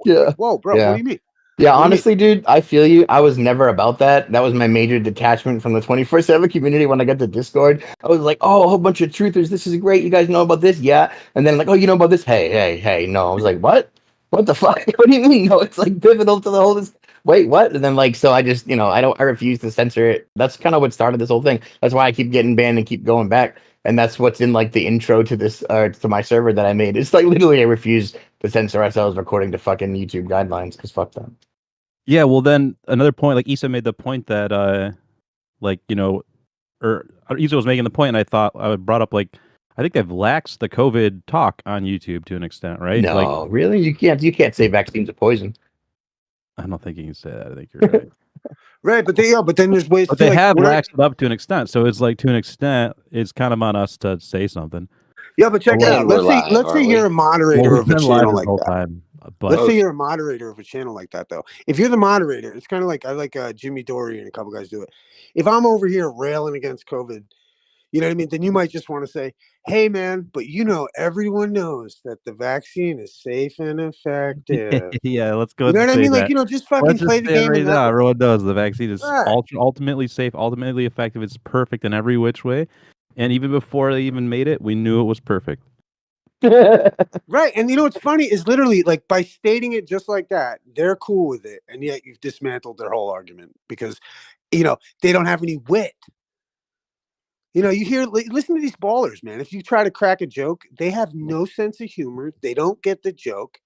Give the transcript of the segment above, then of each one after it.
Yeah. Whoa, bro, Yeah. what do you mean? Yeah, What do you honestly, dude, I feel you. I was never about that. That was my major detachment from the 24/7 community when I got to Discord. I was like, oh, a whole bunch of truthers. This is great. You guys know about this? Yeah. And then like, oh, you know about this? Hey. No. I was like, what? What the fuck? What do you mean? No, it's like pivotal to the whole this. Wait, what? And then like, so I just, I refuse to censor it. That's kind of what started this whole thing. That's why I keep getting banned and keep going back. And that's what's in like the intro to this, to my server that I made. It's like literally I refuse to censor ourselves according to fucking YouTube guidelines because fuck them. Yeah, well, then another point, like Issa made the point that, or Issa was making the point, and I thought I brought up, like, I think they've laxed the COVID talk on YouTube to an extent, right? No, like, really? You can't say vaccines are poison. I don't think you can say that. I think you're right. Right, but then there's ways. But they have laxed it up to an extent, so it's like to an extent, it's kind of on us to say something. Yeah, but check it out. Let's say you're a moderator of a channel like that. Let's say you're a moderator of a channel like that, though. If you're the moderator, it's kind of like I like Jimmy Dory and a couple guys do it. If I'm over here railing against COVID, you know what I mean? Then you might just want to say, "Hey, man, but everyone knows that the vaccine is safe and effective." Yeah, let's go. You know what I mean? Like, just fucking play the game right now. Everyone knows the vaccine is ultimately safe, ultimately effective. It's perfect in every which way. And even before they even made it, we knew it was perfect. Right. And what's funny is literally like by stating it just like that, they're cool with it. And yet you've dismantled their whole argument because, they don't have any wit. Listen to these ballers, man. If you try to crack a joke, they have no sense of humor. They don't get the joke.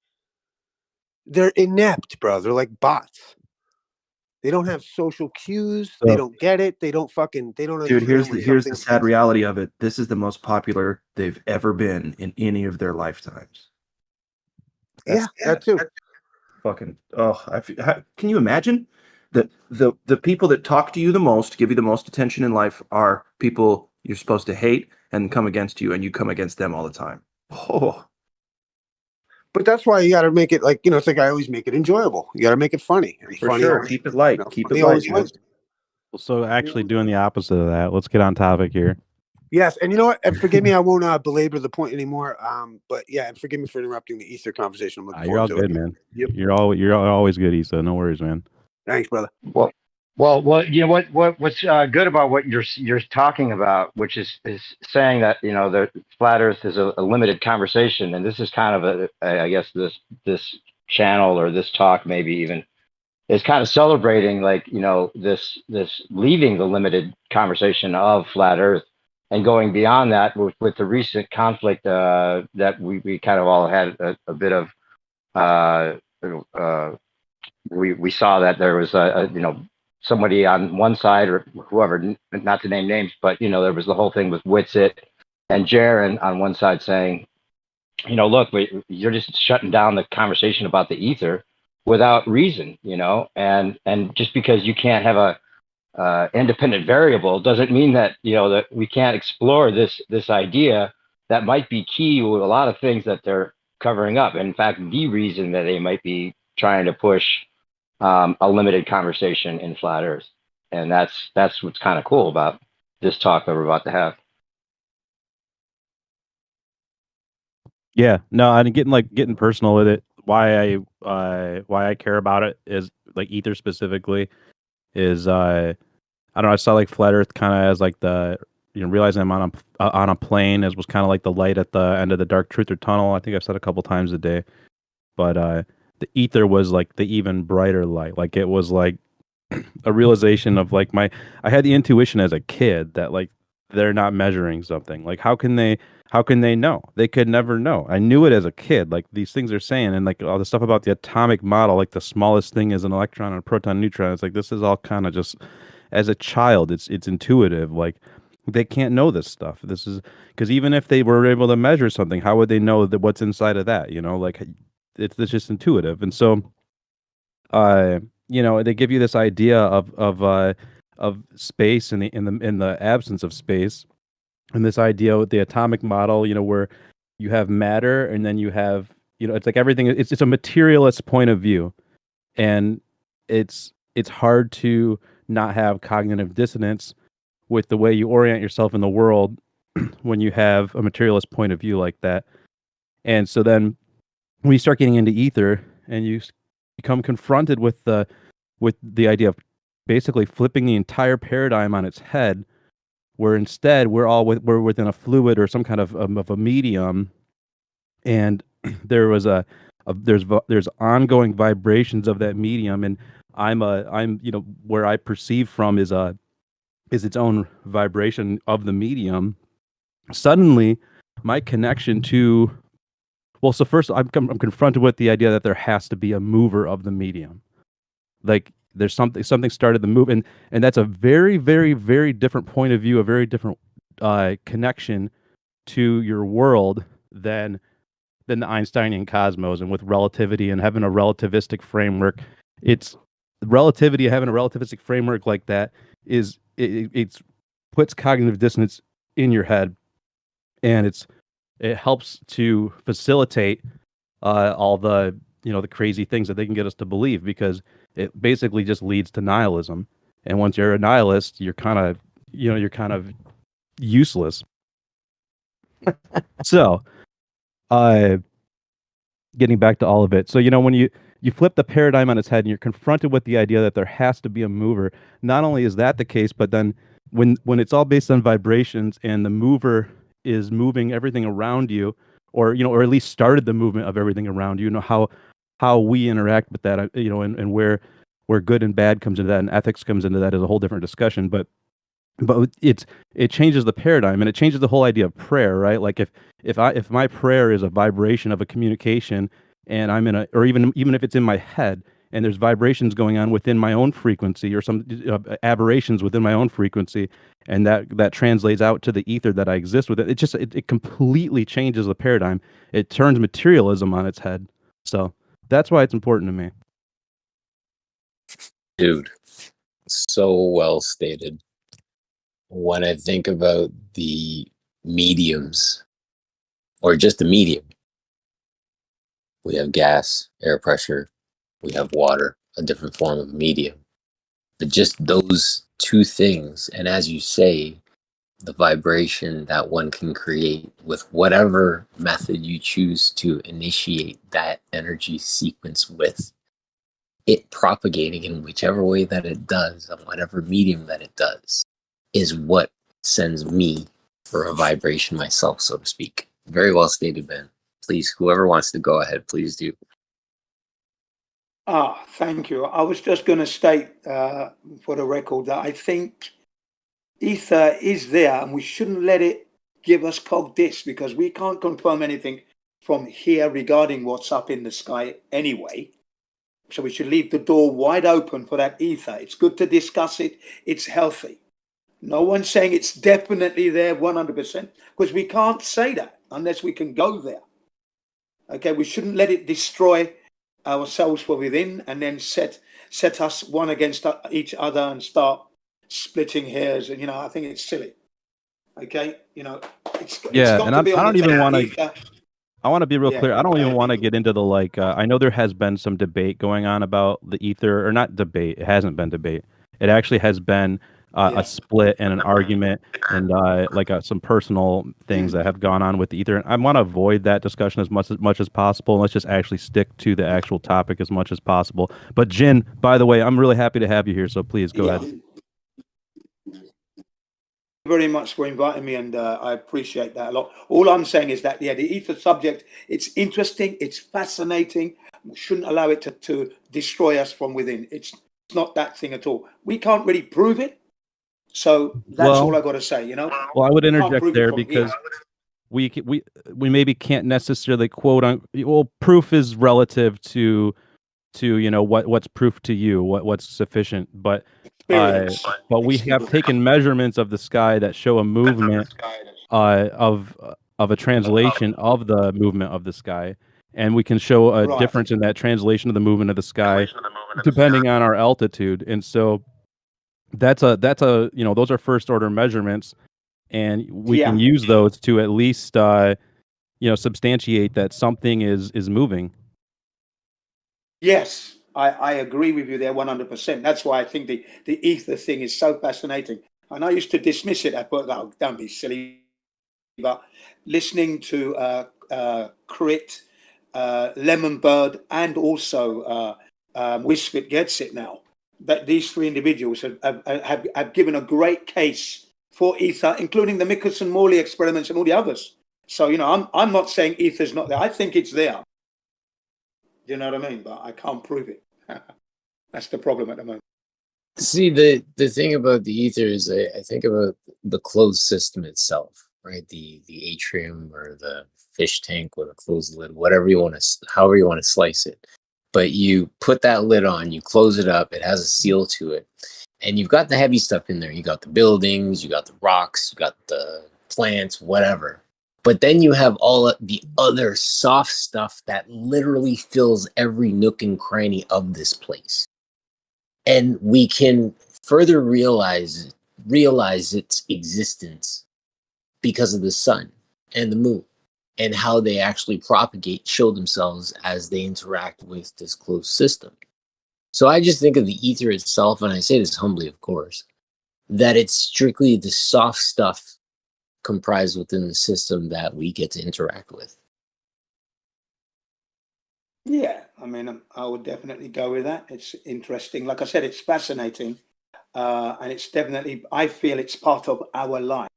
They're inept, bro. They're like bots. They don't have social cues. They don't get it. They don't understand. Dude, here's the sad reality of it. This is the most popular they've ever been in any of their lifetimes. That too. Fucking can you imagine that the people that talk to you the most, give you the most attention in life, are people you're supposed to hate and come against you, and you come against them all the time. Oh. But that's why you got to make it like, it's like I always make it enjoyable. You got to make it funny. For sure. Keep it light. Keep it light. So actually doing the opposite of that. Let's get on topic here. Yes. And you know what? And forgive me, I won't belabor the point anymore. But yeah, and forgive me for interrupting the Aether conversation. I'm looking you're all forward good, to it. Man. Yep. You're always good, Issa. No worries, man. Thanks, brother. Well, you know what's good about what you're talking about, which is saying that the flat Earth is a limited conversation, and this is kind of I guess this channel or this talk maybe even is kind of celebrating this leaving the limited conversation of flat Earth and going beyond that with the recent conflict that we kind of all had a bit of. We saw that there was somebody on one side or whoever, not to name names, but there was the whole thing with Witsit and Jaron on one side saying, look, you're just shutting down the conversation about the ether without reason, and just because you can't have a independent variable doesn't mean that that we can't explore this idea that might be key with a lot of things that they're covering up. In fact, the reason that they might be trying to push a limited conversation in flat Earth, and that's what's kind of cool about this talk that we're about to have. Yeah, no, I'm getting personal with it. Why I care about it is like Ether specifically is I don't know. I saw like flat Earth kind of as like the realizing I'm on a plane as was kind of like the light at the end of the dark truth or tunnel. I think I've said a couple times a day, but the ether was like the even brighter light. Like it was like a realization of like I had the intuition as a kid that like they're not measuring something. Like how can they know? They could never know. I knew it as a kid. Like these things they're saying and like all the stuff about the atomic model, like the smallest thing is an electron and a proton neutron. It's like this is all kind of just as a child, it's intuitive. Like they can't know this stuff. This is because even if they were able to measure something, how would they know that what's inside of that? Like it's just intuitive. And so they give you this idea of space in the absence of space, and this idea with the atomic model, where you have matter and then you have it's like everything. It's a materialist point of view, and it's hard to not have cognitive dissonance with the way you orient yourself in the world when you have a materialist point of view like that. And so then when you start getting into ether and you become confronted with the idea of basically flipping the entire paradigm on its head, where instead we're within a fluid or some kind of a medium, and there's ongoing vibrations of that medium, and I'm where I perceive from is its own vibration of the medium. Suddenly my connection to so first I'm confronted with the idea that there has to be a mover of the medium. Like there's something started the move, and that's a very, very, very different point of view, a very different connection to your world than the Einsteinian cosmos, and with relativity and having a relativistic framework. It's relativity, having a relativistic framework like that is it puts cognitive dissonance in your head, and it helps to facilitate all the the crazy things that they can get us to believe, because it basically just leads to nihilism. And once you're a nihilist, you're kind of useless. So, getting back to all of it. So, when you flip the paradigm on its head and you're confronted with the idea that there has to be a mover, not only is that the case, but then when it's all based on vibrations and the mover is moving everything around you, or or at least started the movement of everything around you, how we interact with that, and where good and bad comes into that, and ethics comes into that, is a whole different discussion. But it changes the paradigm, and it changes the whole idea of prayer, right? Like if my prayer is a vibration of a communication, and I'm or even if it's in my head, and there's vibrations going on within my own frequency, or some aberrations within my own frequency, and that translates out to the ether that I exist with, it completely changes the paradigm. It turns materialism on its head. So that's why it's important to me. Dude, so well stated. When I think about the mediums, or just the medium, we have gas, air pressure, we have water, a different form of medium. But just those two things, and as you say, the vibration that one can create with whatever method you choose to initiate that energy sequence with, it propagating in whichever way that it does, on whatever medium that it does, is what sends me for a vibration myself, so to speak. Very well stated, Ben. Please, whoever wants to go ahead, please do. Thank you. I was just going to state for the record that I think ether is there, and we shouldn't let it give us cog dis, because we can't confirm anything from here regarding what's up in the sky anyway. So we should leave the door wide open for that ether. It's good to discuss it. It's healthy. No one's saying it's definitely there 100%, because we can't say that unless we can go there. Okay, we shouldn't let it destroy ourselves from within, and then set us one against each other and start splitting hairs. And I think it's silly. Okay, it's got and to be on I don't even want to. I want to be real clear. I don't even want to get into the I know there has been some debate going on about the ether, or not debate. It hasn't been debate. It actually has been a split and an argument, and some personal things that have gone on with the ether. And I want to avoid that discussion as much as possible. Let's just actually stick to the actual topic as much as possible. But Jin, by the way, I'm really happy to have you here. So please go ahead. Very much for inviting me, and I appreciate that a lot. All I'm saying is that the ether subject, it's interesting, it's fascinating. We shouldn't allow it to destroy us from within. It's not that thing at all. We can't really prove it, so that's all I got to say. Well, I would interject there, because we maybe can't necessarily quote on. Well, proof is relative to what's proof to you, what's sufficient, but we have taken measurements of the sky that show a movement of a translation of the movement of the sky, and we can show a difference in that translation of the movement of the sky depending on our altitude. And so that's a those are first order measurements, and we can use those to at least substantiate that something is moving. Yes, I agree with you there 100%. That's why I think the ether thing is so fascinating. And I used to dismiss it. I thought, don't be silly. But listening to Crit Lemon Bird, and also Wisfit Gets It now. That these three individuals have given a great case for ether, including the Michelson-Morley experiments and all the others. So, you know, I'm not saying ether's not there. I think it's there. You know what I mean? But I can't prove it. That's the problem at the moment. See, the thing about the ether is I think about the closed system itself, right? The atrium or the fish tank with a closed lid, whatever you want to, however you want to slice it. But you put that lid on, you close it up, it has a seal to it, and you've got the heavy stuff in there. You got the buildings, you got the rocks, you got the plants, whatever. But then you have all the other soft stuff that literally fills every nook and cranny of this place. And we can further realize its existence because of the sun and the moon and how they actually propagate, show themselves as they interact with this closed system. So I just think of the ether itself, and I say this humbly, of course, that it's strictly the soft stuff comprised within the system that we get to interact with. Yeah, I mean, I would definitely go with that. It's interesting. Like I said, it's fascinating. And it's definitely, I feel it's part of our life.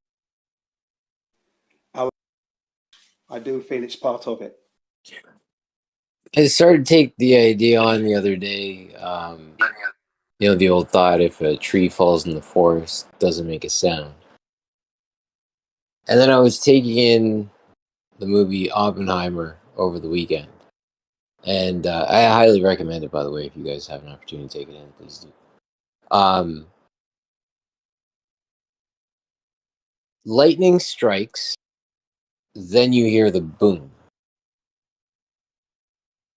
I do feel it's part of it. I started to take the idea on the other day. You know, the old thought, if a tree falls in the forest, it doesn't make a sound. And then I was taking in the movie Oppenheimer over the weekend. And I highly recommend it, by the way. If you guys have an opportunity to take it in, please do. Lightning strikes, then you hear the boom.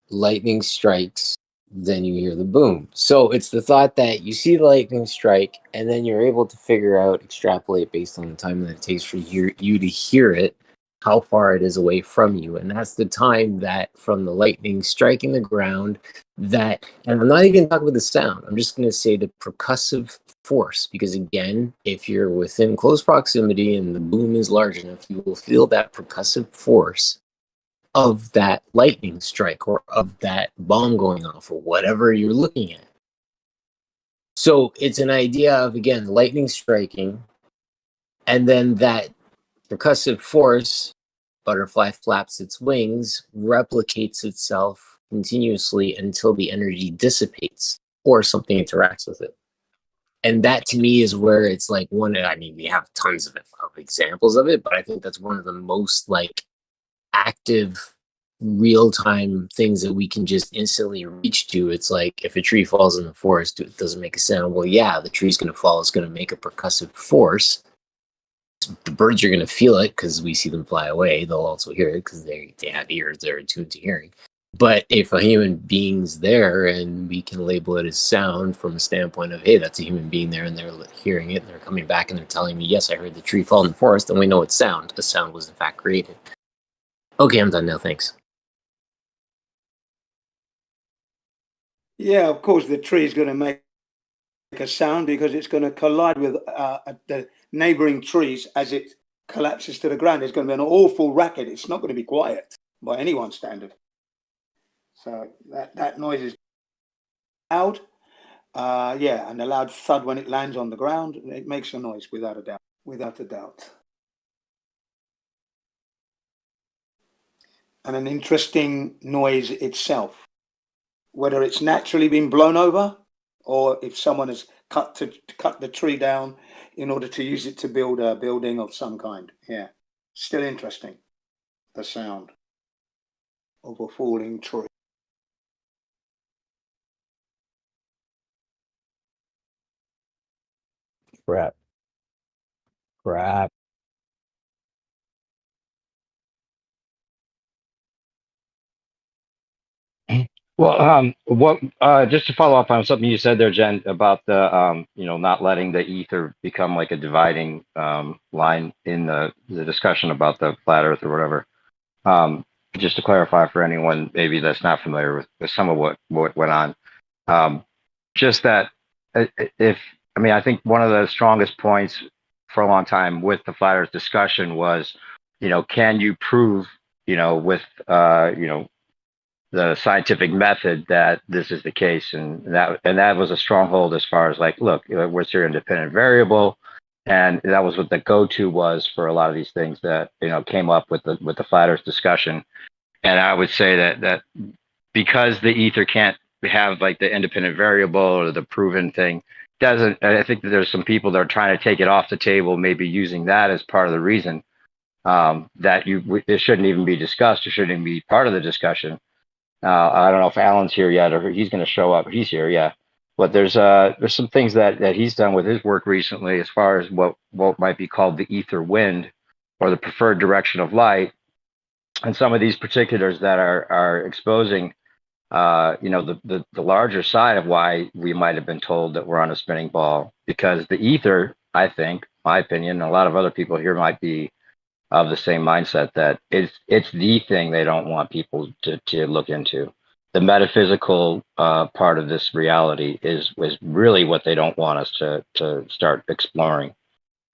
Lightning strikes, then you hear the boom. So it's the thought that you see the lightning strike, and then you're able to figure out, extrapolate based on the time that it takes for you to hear it, how far it is away from you. And that's the time that from the lightning striking the ground, that, and I'm not even talking about the sound, I'm just going to say the percussive force, because again, if you're within close proximity and the boom is large enough, you will feel that percussive force of that lightning strike or of that bomb going off or whatever you're looking at. So it's an idea of, again, lightning striking, and then that percussive force, butterfly flaps its wings, replicates itself continuously until the energy dissipates or something interacts with it. And that to me is where it's like one, I mean, we have tons of examples of it, but I think that's one of the most like active real-time things that we can just instantly reach to. It's like if a tree falls in the forest, it doesn't make a sound. Well, yeah, the tree's going to fall. It's going to make a percussive force. The birds are going to feel it because we see them fly away. They'll also hear it because they have ears. They're attuned to hearing. But if a human being's there and we can label it as sound from a standpoint of, hey, that's a human being there and they're hearing it and they're coming back and they're telling me, yes, I heard the tree fall in the forest, then we know it's sound. A sound was in fact created. Okay, I'm done now. Thanks. Yeah, of course, the tree is going to make a sound because it's going to collide with the neighboring trees as it collapses to the ground. It's going to be an awful racket. It's not going to be quiet by anyone's standard. So that noise is loud. Yeah, and a loud thud when it lands on the ground. It makes a noise without a doubt. Without a doubt. And an interesting noise itself. Whether it's naturally been blown over or if someone has cut the tree down in order to use it to build a building of some kind. Yeah, still interesting, the sound of a falling tree. Crap. Well, just to follow up on something you said there, Jen, about the, not letting the ether become like a dividing line in the discussion about the flat Earth or whatever. Just to clarify for anyone maybe that's not familiar with some of what went on, just that I think one of the strongest points for a long time with the flat Earth discussion was, can you prove, with the scientific method that this is the case, and that was a stronghold as far as like, look, what's your independent variable, and that was what the go-to was for a lot of these things that came up with the flat Earth discussion. And I would say that because the ether can't have like the independent variable or the proven thing, doesn't. I think that there's some people that are trying to take it off the table, maybe using that as part of the reason that it shouldn't even be discussed or shouldn't even be part of the discussion. I don't know if Alan's here yet or he's going to show up. He's here, yeah. But there's some things that he's done with his work recently as far as what might be called the ether wind or the preferred direction of light, and some of these particulars that are exposing the larger side of why we might have been told that we're on a spinning ball, because the ether, I think, my opinion, and a lot of other people here might be of the same mindset, that it's the thing they don't want people to look into. The metaphysical part of this reality is really what they don't want us to start exploring.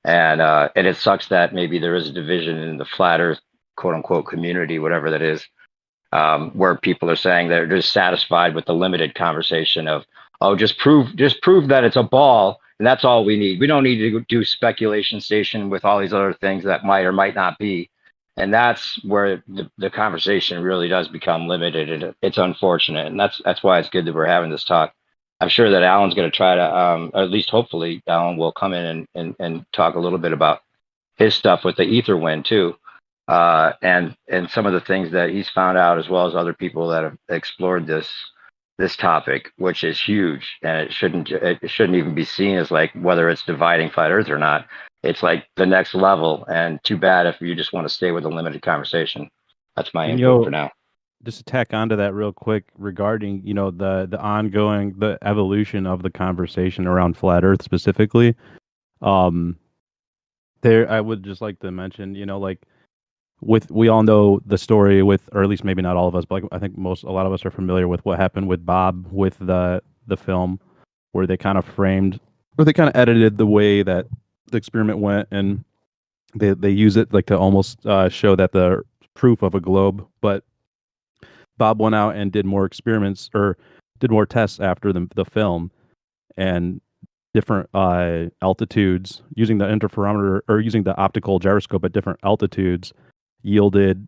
And it sucks that maybe there is a division in the flat Earth quote unquote community, whatever that is, where people are saying they're just satisfied with the limited conversation of, oh, just prove that it's a ball, and that's all we need. We don't need to do speculation station with all these other things that might or might not be. And that's where the conversation really does become limited, and it's unfortunate. And that's why it's good that we're having this talk. I'm sure that Alan's going to try to, or at least hopefully, Alan will come in and talk a little bit about his stuff with the ether wind too. And some of the things that he's found out, as well as other people that have explored this topic, which is huge, and it shouldn't even be seen as like whether it's dividing flat Earth or not. It's like the next level, and too bad if you just want to stay with a limited conversation. That's my input for now. Just to tack onto that real quick regarding the ongoing the evolution of the conversation around flat Earth specifically. There, I would just like to mention, we all know the story with, or at least maybe not all of us, but I think a lot of us are familiar with what happened with Bob with the film, where they kind of edited the way that the experiment went, and they use it like to almost show that the proof of a globe. But Bob went out and did more experiments or did more tests after the film, and different altitudes using the interferometer or using the optical gyroscope at different altitudes yielded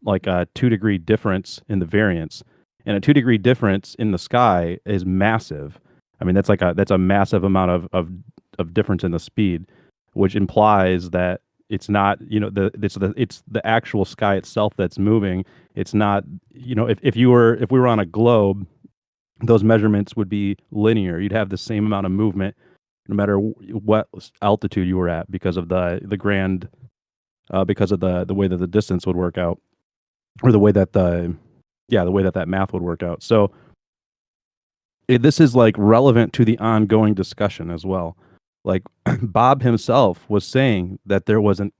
like a 2-degree difference in the variance, and a 2-degree difference in the sky is massive. I mean, that's a massive amount of difference in the speed, which implies that it's not, it's the actual sky itself that's moving. It's not, if we were on a globe, those measurements would be linear. You'd have the same amount of movement no matter what altitude you were at, because of the way that the distance would work out, or the way that that math would work out. So this is like relevant to the ongoing discussion as well. Like Bob himself was saying that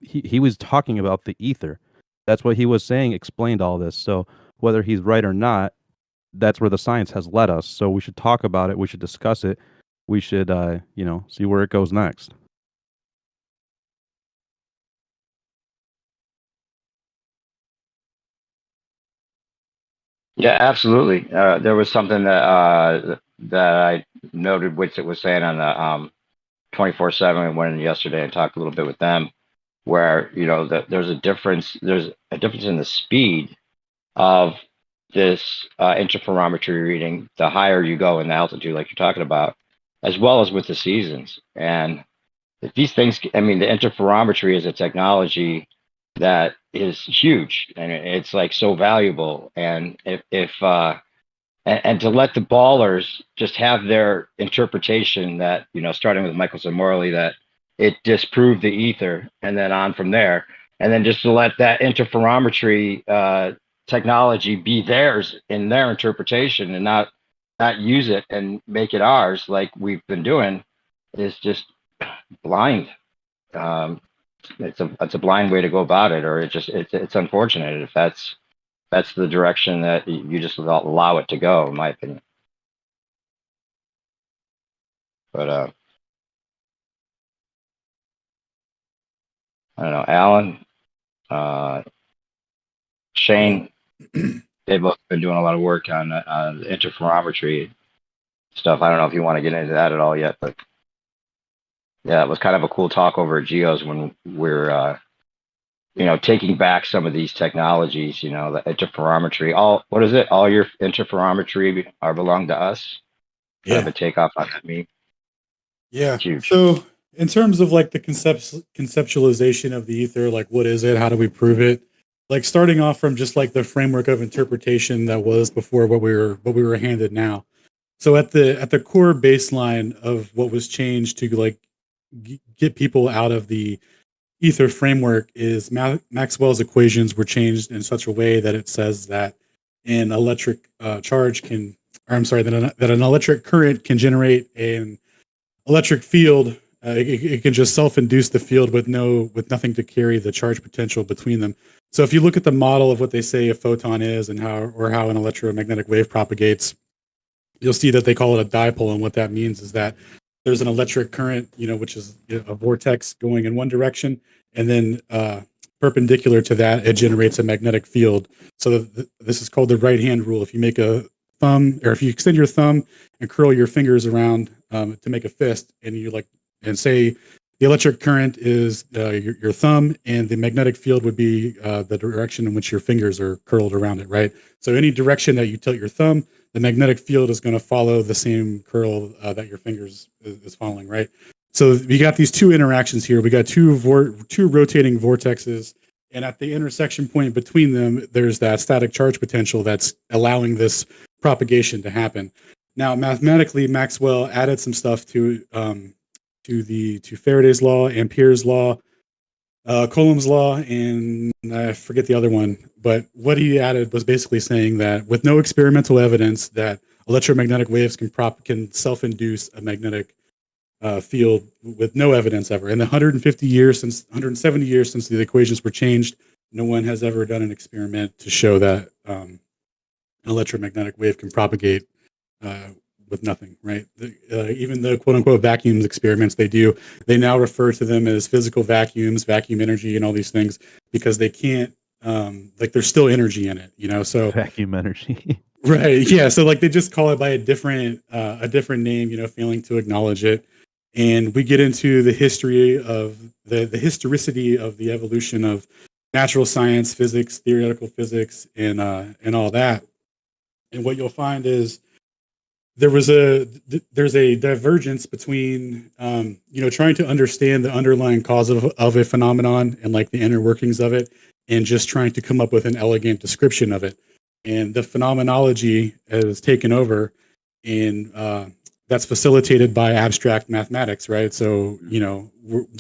he was talking about the ether. That's what he was saying, explained all this. So whether he's right or not, that's where the science has led us. So we should talk about it. We should discuss it. We should, see where it goes next. Yeah, absolutely. There was something that I noted, which it was saying on the 24/7. We went in yesterday and talked a little bit with them, where there's a difference. There's a difference in the speed of this interferometry reading. The higher you go in the altitude, like you're talking about, as well as with the seasons. And these things, I mean, the interferometry is a technology that is huge, and it's like so valuable. And if and to let the ballers just have their interpretation that, starting with Michelson Morley, that it disproved the ether, and then on from there, and then just to let that interferometry technology be theirs in their interpretation, and not use it and make it ours like we've been doing, is just blind. It's a blind way to go about it, or it's unfortunate if that's the direction that you just allow it to go, in my opinion. But I don't know, Alan, Shane, they've both been doing a lot of work on interferometry stuff. I don't know if you want to get into that at all yet, but yeah, it was kind of a cool talk over at Geos when we're taking back some of these technologies. The interferometry. What is it? All your interferometry belong to us. Yeah. Kind of a takeoff on that meme. Yeah. Huge. So in terms of like the conceptualization of the ether, like what is it? How do we prove it? Like starting off from just like the framework of interpretation that was before what we were handed now. So at the core baseline of what was changed to like get people out of the ether framework is Maxwell's equations were changed in such a way that it says that an electric that an electric current can generate an electric field. It can just self-induce the field with nothing to carry the charge potential between them. So if you look at the model of what they say a photon is and how an electromagnetic wave propagates, you'll see that they call it a dipole, and what that means is that there's an electric current, which is a vortex going in one direction, and then perpendicular to that, it generates a magnetic field. So this is called the right-hand rule. If you make a thumb, or if you extend your thumb and curl your fingers around to make a fist, and say the electric current is your thumb, and the magnetic field would be the direction in which your fingers are curled around it, right? So any direction that you tilt your thumb, the magnetic field is going to follow the same curl that your fingers is following, right? So we got these two interactions here. We got two rotating vortexes, and at the intersection point between them, there's that static charge potential that's allowing this propagation to happen. Now, mathematically, Maxwell added some stuff to Faraday's law, Ampere's law, Coulomb's law, and I forget the other one. But what he added was basically saying that with no experimental evidence that electromagnetic waves can self-induce a magnetic field with no evidence ever. In the 170 years since the equations were changed, no one has ever done an experiment to show that an electromagnetic wave can propagate with nothing, right? Even the quote-unquote vacuums experiments they now refer to them as physical vacuums, vacuum energy, and all these things, because they can't, there's still energy in it, so vacuum energy. Right, yeah, so they just call it by a different name, failing to acknowledge it. And we get into the history of the historicity of the evolution of natural science, physics, theoretical physics, and all that. And what you'll find is there's a divergence between trying to understand the underlying cause of a phenomenon and the inner workings of it, and just trying to come up with an elegant description of it. And the phenomenology has taken over, and that's facilitated by abstract mathematics, right? So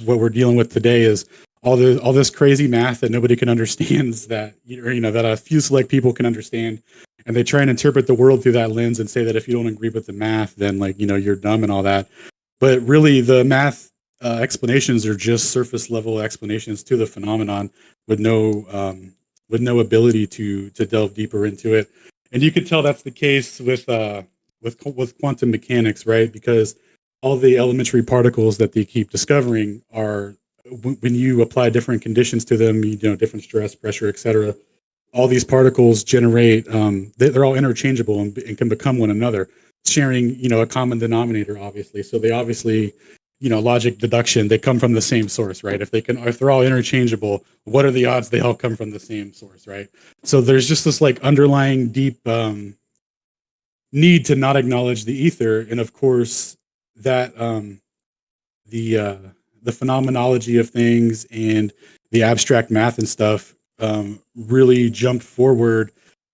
what we're dealing with today is all this crazy math that nobody can understand, that that a few select people can understand. And they try and interpret the world through that lens and say that if you don't agree with the math, then you're dumb and all that. But really, the math explanations are just surface level explanations to the phenomenon with no ability to delve deeper into it. And you could tell that's the case with quantum mechanics, right? Because all the elementary particles that they keep discovering are, when you apply different conditions to them, different stress, pressure, etc., all these particles generate, they're all interchangeable and can become one another, sharing, a common denominator, obviously. So they obviously, logic, deduction, they come from the same source, right? If they're all interchangeable, what are the odds they all come from the same source, right? So there's just this underlying deep need to not acknowledge the ether. And of course that the phenomenology of things and the abstract math and stuff really jumped forward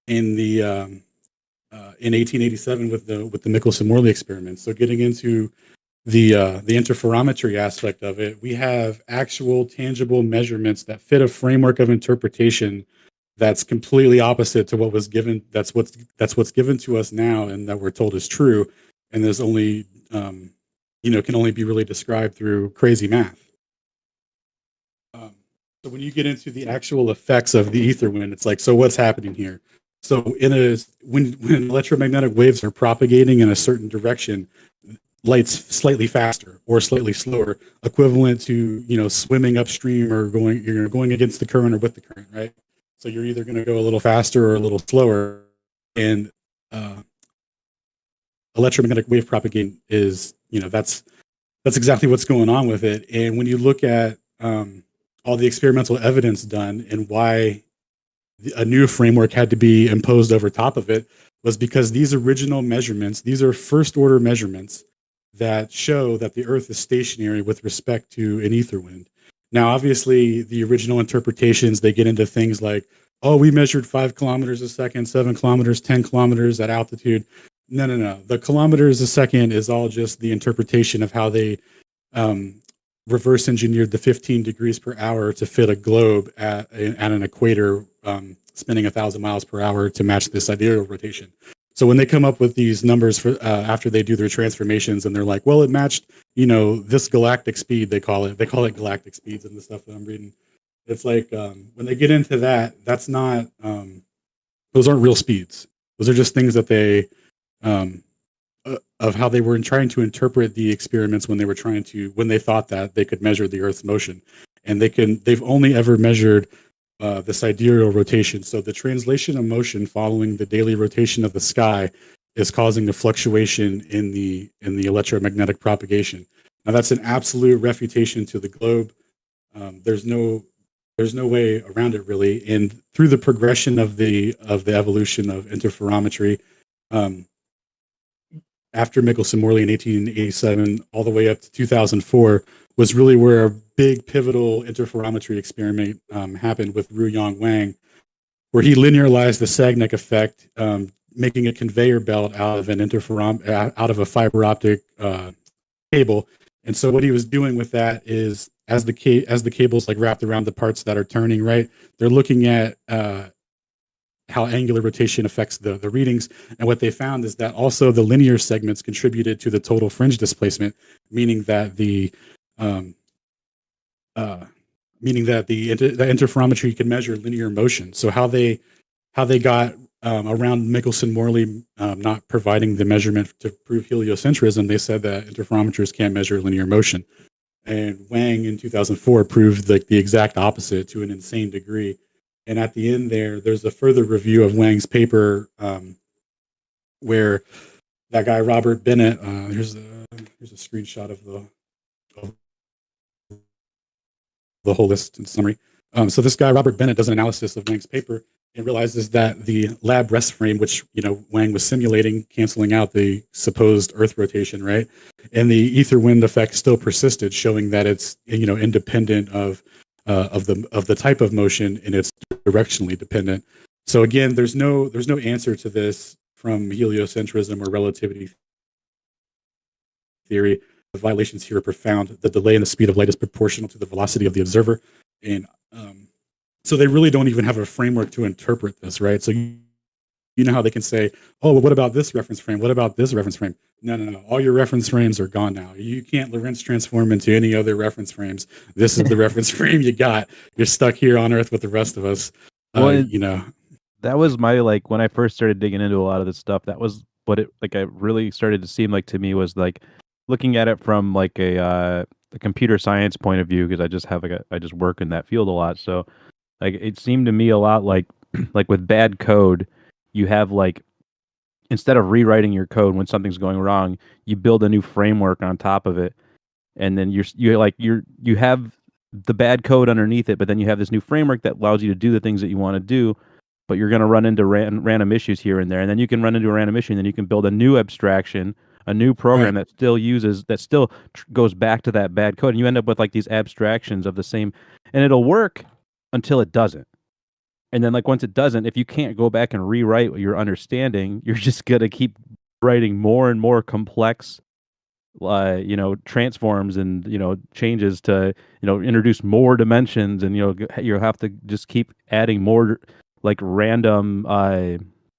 in 1887 with the Michelson-Morley experiments. So getting into the interferometry aspect of it, we have actual tangible measurements that fit a framework of interpretation that's completely opposite to what was given. That's what's given to us now, and that we're told is true. And there's only can only be really described through crazy math. So when you get into the actual effects of the ether wind, it's so what's happening here? So when electromagnetic waves are propagating in a certain direction, light's slightly faster or slightly slower, equivalent to swimming upstream or going against the current or with the current, right? So you're either going to go a little faster or a little slower. And electromagnetic wave propagation is, that's exactly what's going on with it. And when you look at all the experimental evidence done and why a new framework had to be imposed over top of it, was because these original measurements, these are first order measurements that show that the Earth is stationary with respect to an ether wind. Now, obviously, the original interpretations, they get into things like, oh, we measured 5 kilometers a second, 7 kilometers, 10 kilometers at altitude. No. The kilometers a second is all just the interpretation of how they reverse engineered the 15 degrees per hour to fit a globe at an equator spinning 1,000 miles per hour to match the sidereal rotation. So when they come up with these numbers for after they do their transformations, and they're like, well, it matched, this galactic speed, they call it galactic speeds in the stuff that I'm reading. It's like when they get into that, that's not, those aren't real speeds. Those are just things that they, of how they were trying to interpret the experiments when they thought that they could measure the Earth's motion. And they've only ever measured the sidereal rotation. So the translation of motion following the daily rotation of the sky is causing a fluctuation in the electromagnetic propagation. Now that's an absolute refutation to the globe. There's no way around it really. And through the progression of the evolution of interferometry, after Michelson-Morley in 1887, all the way up to 2004, was really where a big pivotal interferometry experiment happened with Ruyang Wang, where he linearized the Sagnac effect, making a conveyor belt out of a fiber optic cable. And so what he was doing with that is, as the cable's like wrapped around the parts that are turning, right, they're looking at how angular rotation affects the readings. And what they found is that also the linear segments contributed to the total fringe displacement, meaning that the interferometry can measure linear motion. So how they got around Michelson-Morley not providing the measurement to prove heliocentrism, they said that interferometers can't measure linear motion. And Wang in 2004 proved the exact opposite to an insane degree. And at the end there's a further review of Wang's paper where that guy, Robert Bennett, here's a screenshot of the whole list and summary. So this guy, Robert Bennett, does an analysis of Wang's paper and realizes that the lab rest frame, which Wang was simulating, canceling out the supposed Earth rotation, right? And the ether wind effect still persisted, showing that it's independent of the type of motion, and it's directionally dependent. So again, there's no answer to this from heliocentrism or relativity theory. The violations here are profound. The delay in the speed of light is proportional to the velocity of the observer, and so they really don't even have a framework to interpret this, right? So you know how they can say, oh, well, what about this reference frame? What about this reference frame? No. All your reference frames are gone now. You can't Lorentz transform into any other reference frames. This is the reference frame you got. You're stuck here on Earth with the rest of us. That was my, when I first started digging into a lot of this stuff, that was what it really started to seem like to me, was looking at it from a computer science point of view, because I just work in that field a lot. So it seemed to me a lot like with bad code, you have instead of rewriting your code when something's going wrong, you build a new framework on top of it, and then you have the bad code underneath it, but then you have this new framework that allows you to do the things that you want to do, but you're going to run into random issues here and there, and then you can run into a random issue, and then you can build a new abstraction, a new program that still goes back to that bad code, and you end up with these abstractions of the same, and it'll work until it doesn't. And then once it doesn't, if you can't go back and rewrite what you're understanding, you're just going to keep writing more and more complex transforms and changes to introduce more dimensions, and you'll have to just keep adding more random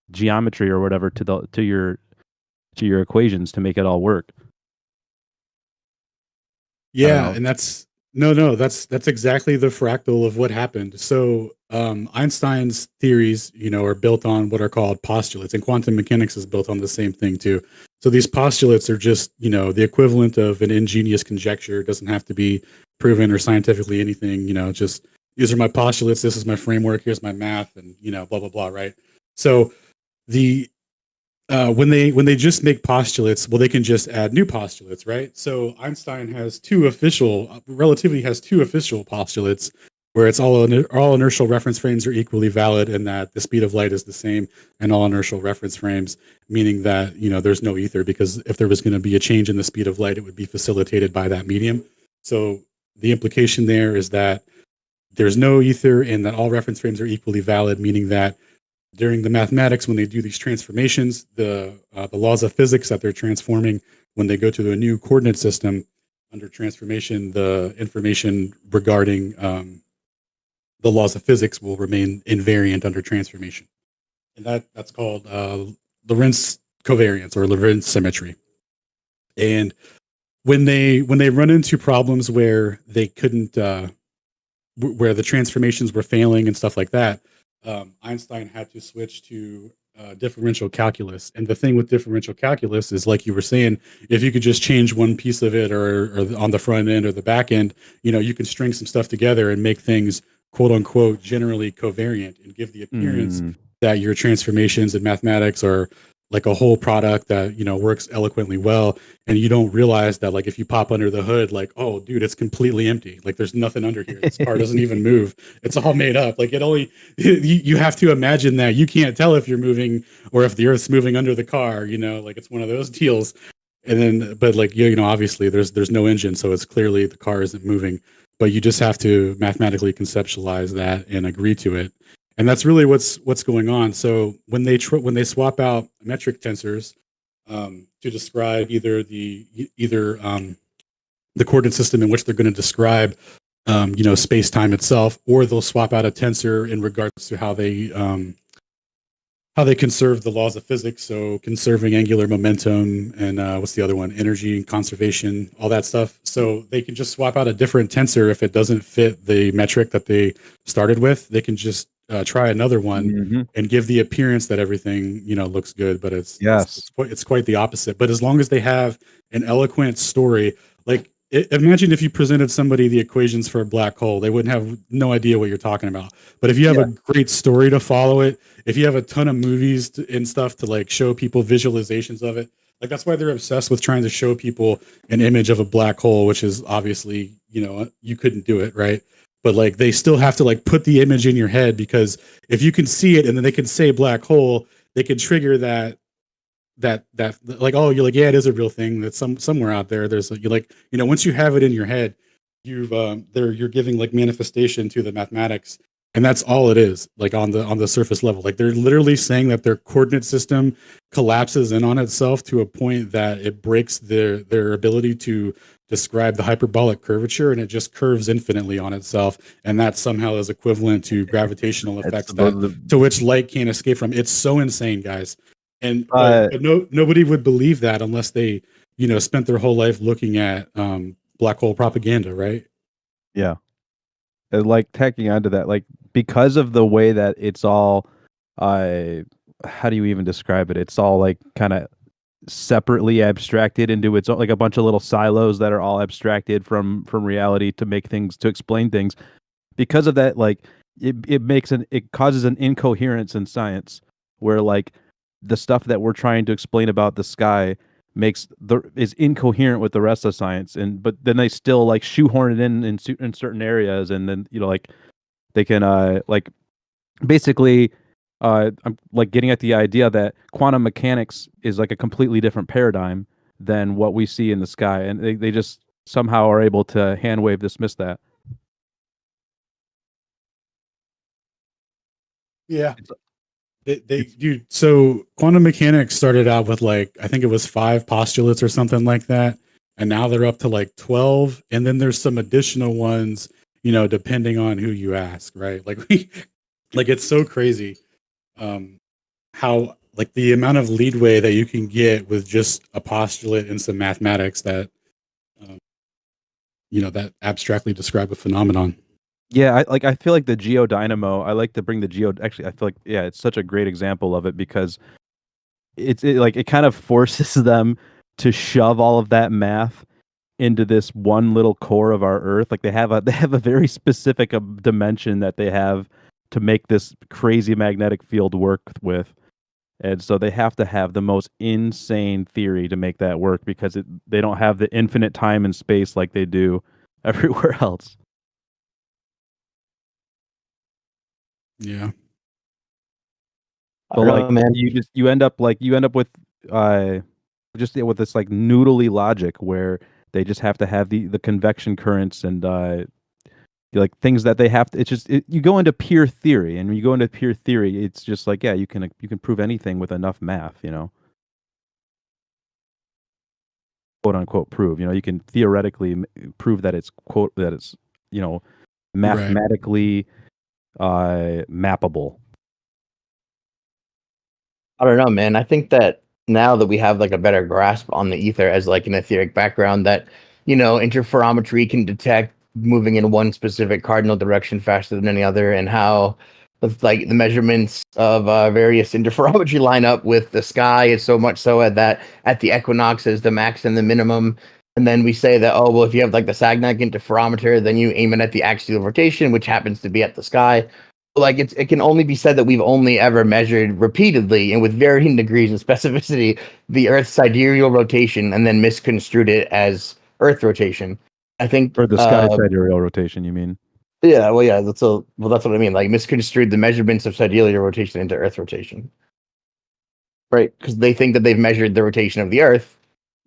geometry or whatever to your equations to make it all work. Yeah, and that's exactly the fractal of what happened. So Einstein's theories, are built on what are called postulates, and quantum mechanics is built on the same thing too. So these postulates are just, the equivalent of an ingenious conjecture. It doesn't have to be proven or scientifically anything, just these are my postulates, this is my framework, here's my math, and blah, blah, blah, right? So the when they just make postulates, well, they can just add new postulates, right? So Einstein has relativity has two official postulates, where it's all inertial reference frames are equally valid, and that the speed of light is the same in all inertial reference frames, meaning that there's no ether, because if there was going to be a change in the speed of light, it would be facilitated by that medium. So the implication there is that there's no ether, and that all reference frames are equally valid, meaning that during the mathematics, when they do these transformations, the laws of physics that they're transforming, when they go to a new coordinate system under transformation, the information regarding the laws of physics will remain invariant under transformation, and that's called Lorentz covariance or Lorentz symmetry. And when they run into problems where they couldn't, where the transformations were failing and stuff like that, Einstein had to switch to differential calculus. And the thing with differential calculus is, like you were saying, if you could just change one piece of it, or on the front end or the back end, you can string some stuff together and make things quote unquote generally covariant, and give the appearance that your transformations in mathematics are like a whole product that works eloquently well. And you don't realize that, like, if you pop under the hood, like, oh dude, it's completely empty, like there's nothing under here, this car doesn't even move, it's all made up. Like, you have to imagine that you can't tell if you're moving or if the earth's moving under the car, like it's one of those deals. And then but like obviously there's no engine, so it's clearly the car isn't moving, but you just have to mathematically conceptualize that and agree to it. And that's really what's going on. So when they swap out metric tensors to describe either the coordinate system in which they're going to describe space time itself, or they'll swap out a tensor in regards to how they conserve the laws of physics. So conserving angular momentum and what's the other one? Energy and conservation, all that stuff. So they can just swap out a different tensor if it doesn't fit the metric that they started with. They can just try another one and give the appearance that everything looks good, but it's quite the opposite. But as long as they have an eloquent story, like imagine if you presented somebody the equations for a black hole, they wouldn't have no idea what you're talking about. But if you have a great story to follow it, if you have a ton of movies and stuff to like show people visualizations of it, like that's why they're obsessed with trying to show people an image of a black hole, which is obviously you couldn't do it, right? But like they still have to like put the image in your head, because if you can see it and then they can say black hole, they can trigger that like, oh, you're like, yeah, it is a real thing that's somewhere out there. There's you like, once you have it in your head, you're giving like manifestation to the mathematics, and that's all it is, like on the surface level. Like they're literally saying that their coordinate system collapses in on itself to a point that it breaks their ability to describe the hyperbolic curvature, and it just curves infinitely on itself, and that somehow is equivalent to gravitational effects to which light can't escape from. It's so insane, guys. And but nobody would believe that unless they spent their whole life looking at black hole propaganda, right? Yeah. And like tacking onto that, like because of the way that it's all how do you even describe it? It's all like kind of separately abstracted into its own, like a bunch of little silos that are all abstracted from reality to make things, to explain things. Because of that, like it causes an incoherence in science, where like the stuff that we're trying to explain about the sky is incoherent with the rest of science, but then they still like shoehorn it in certain areas, and then like they can like basically I'm like getting at the idea that quantum mechanics is like a completely different paradigm than what we see in the sky, and they just somehow are able to hand wave dismiss that. Yeah. So quantum mechanics started out with like, I think it was 5 postulates or something like that, and now they're up to like 12, and then there's some additional ones, depending on who you ask, right? Like like it's so crazy how like the amount of leadway that you can get with just a postulate and some mathematics that that abstractly describe a phenomenon. Yeah, I feel like the geodynamo, I like to bring actually I feel like, yeah, it's such a great example of it, because it kind of forces them to shove all of that math into this one little core of our Earth. Like they have a very specific dimension that they have to make this crazy magnetic field work with. And so they have to have the most insane theory to make that work because they don't have the infinite time and space like they do everywhere else. Yeah. But like, man, you end up with just with this like noodly logic where they just have to have the convection currents and like things that they have to. It's just you go into pure theory, and when you go into pure theory, it's just like, yeah, you can prove anything with enough math, quote unquote prove. You can theoretically prove that it's mathematically mappable. I don't know, man. I think that now that we have like a better grasp on the ether as like an etheric background, that interferometry can detect moving in one specific cardinal direction faster than any other, and how like the measurements of various interferometry line up with the sky is so much so that at the equinox is the max and the minimum. And then we say that, oh, well, if you have like the Sagnac interferometer, then you aim it at the axial rotation, which happens to be at the sky. Like it can only be said that we've only ever measured repeatedly and with varying degrees of specificity the Earth's sidereal rotation and then misconstrued it as Earth rotation. I think or the sky sidereal rotation, you mean? Yeah, well, yeah, that's what I mean. Like misconstrued the measurements of sidereal rotation into Earth rotation, right? Because they think that they've measured the rotation of the Earth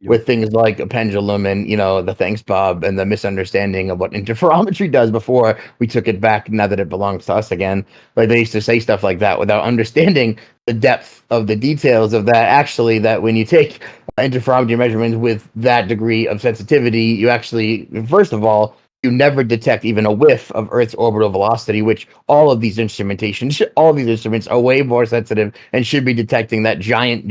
with things like a pendulum and the thanks Bob and the misunderstanding of what interferometry does before we took it back now that it belongs to us again. Like they used to say stuff like that without understanding the depth of the details of that. Actually, that when you take interferometry measurements with that degree of sensitivity, you actually, first of all, you never detect even a whiff of Earth's orbital velocity, which all of these instruments are way more sensitive and should be detecting that giant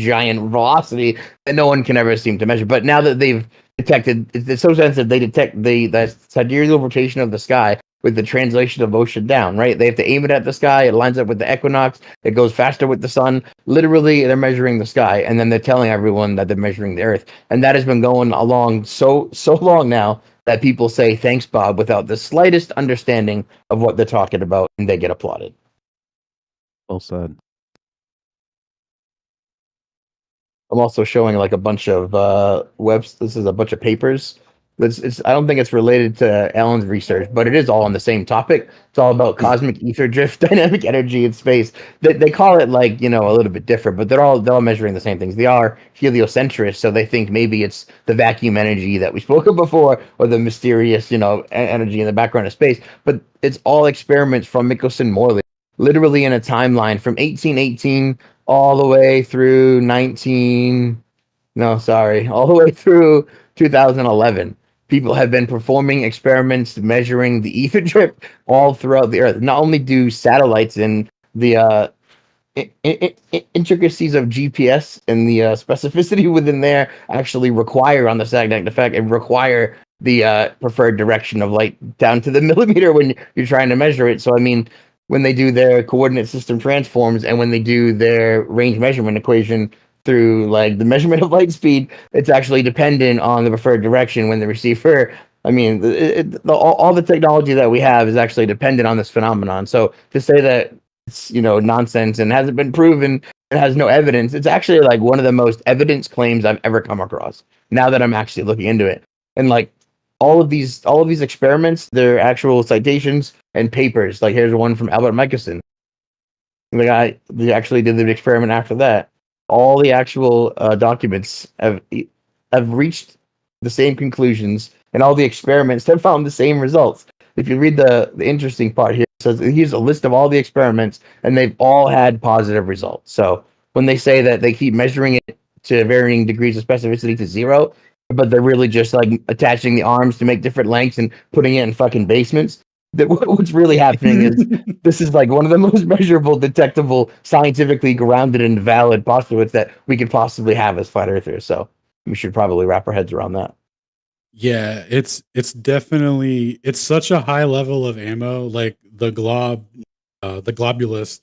velocity that no one can ever seem to measure. But now that they've detected, it's so sensitive, they detect the sidereal rotation of the sky with the translation of motion down, right? They have to aim it at the sky. It lines up with the equinox. It goes faster with the sun. Literally, they're measuring the sky, and then they're telling everyone that they're measuring the Earth. And that has been going along so long now that people say thanks Bob without the slightest understanding of what they're talking about, and they get applauded. Well said. I'm also showing like a bunch of this is a bunch of papers. I don't think it's related to Alan's research, but it is all on the same topic. It's all about cosmic ether drift, dynamic energy in space. They call it like a little bit different, but they're all measuring the same things. They are heliocentric, so they think maybe it's the vacuum energy that we spoke of before, or the mysterious energy in the background of space. But it's all experiments from Michelson Morley, literally in a timeline from 1818 all the way through all the way through 2011. People have been performing experiments measuring the ether drift all throughout the Earth. Not only do satellites and the intricacies of GPS and the specificity within there actually require on the Sagnac effect and require the preferred direction of light down to the millimeter when you're trying to measure it. So, I mean, when they do their coordinate system transforms and when they do their range measurement equation through like the measurement of light speed, it's actually dependent on the preferred direction when the receiver. I mean, all the technology that we have is actually dependent on this phenomenon. So to say that it's nonsense and hasn't been proven and has no evidence, it's actually like one of the most evidence claims I've ever come across. Now that I'm actually looking into it, and like all of these experiments, they're actual citations and papers. Like here's one from Albert Michelson. The guy they actually did the experiment after that. All the actual documents have reached the same conclusions, and all the experiments have found the same results. If you read the interesting part here, it says here's a list of all the experiments, and they've all had positive results. So when they say that they keep measuring it to varying degrees of specificity to 0, but they're really just like attaching the arms to make different lengths and putting it in fucking basements, that what's really happening is this is like one of the most measurable, detectable, scientifically grounded and valid postulates that we could possibly have as flat earthers. So we should probably wrap our heads around that. Yeah, it's definitely, it's such a high level of ammo. Like the globulists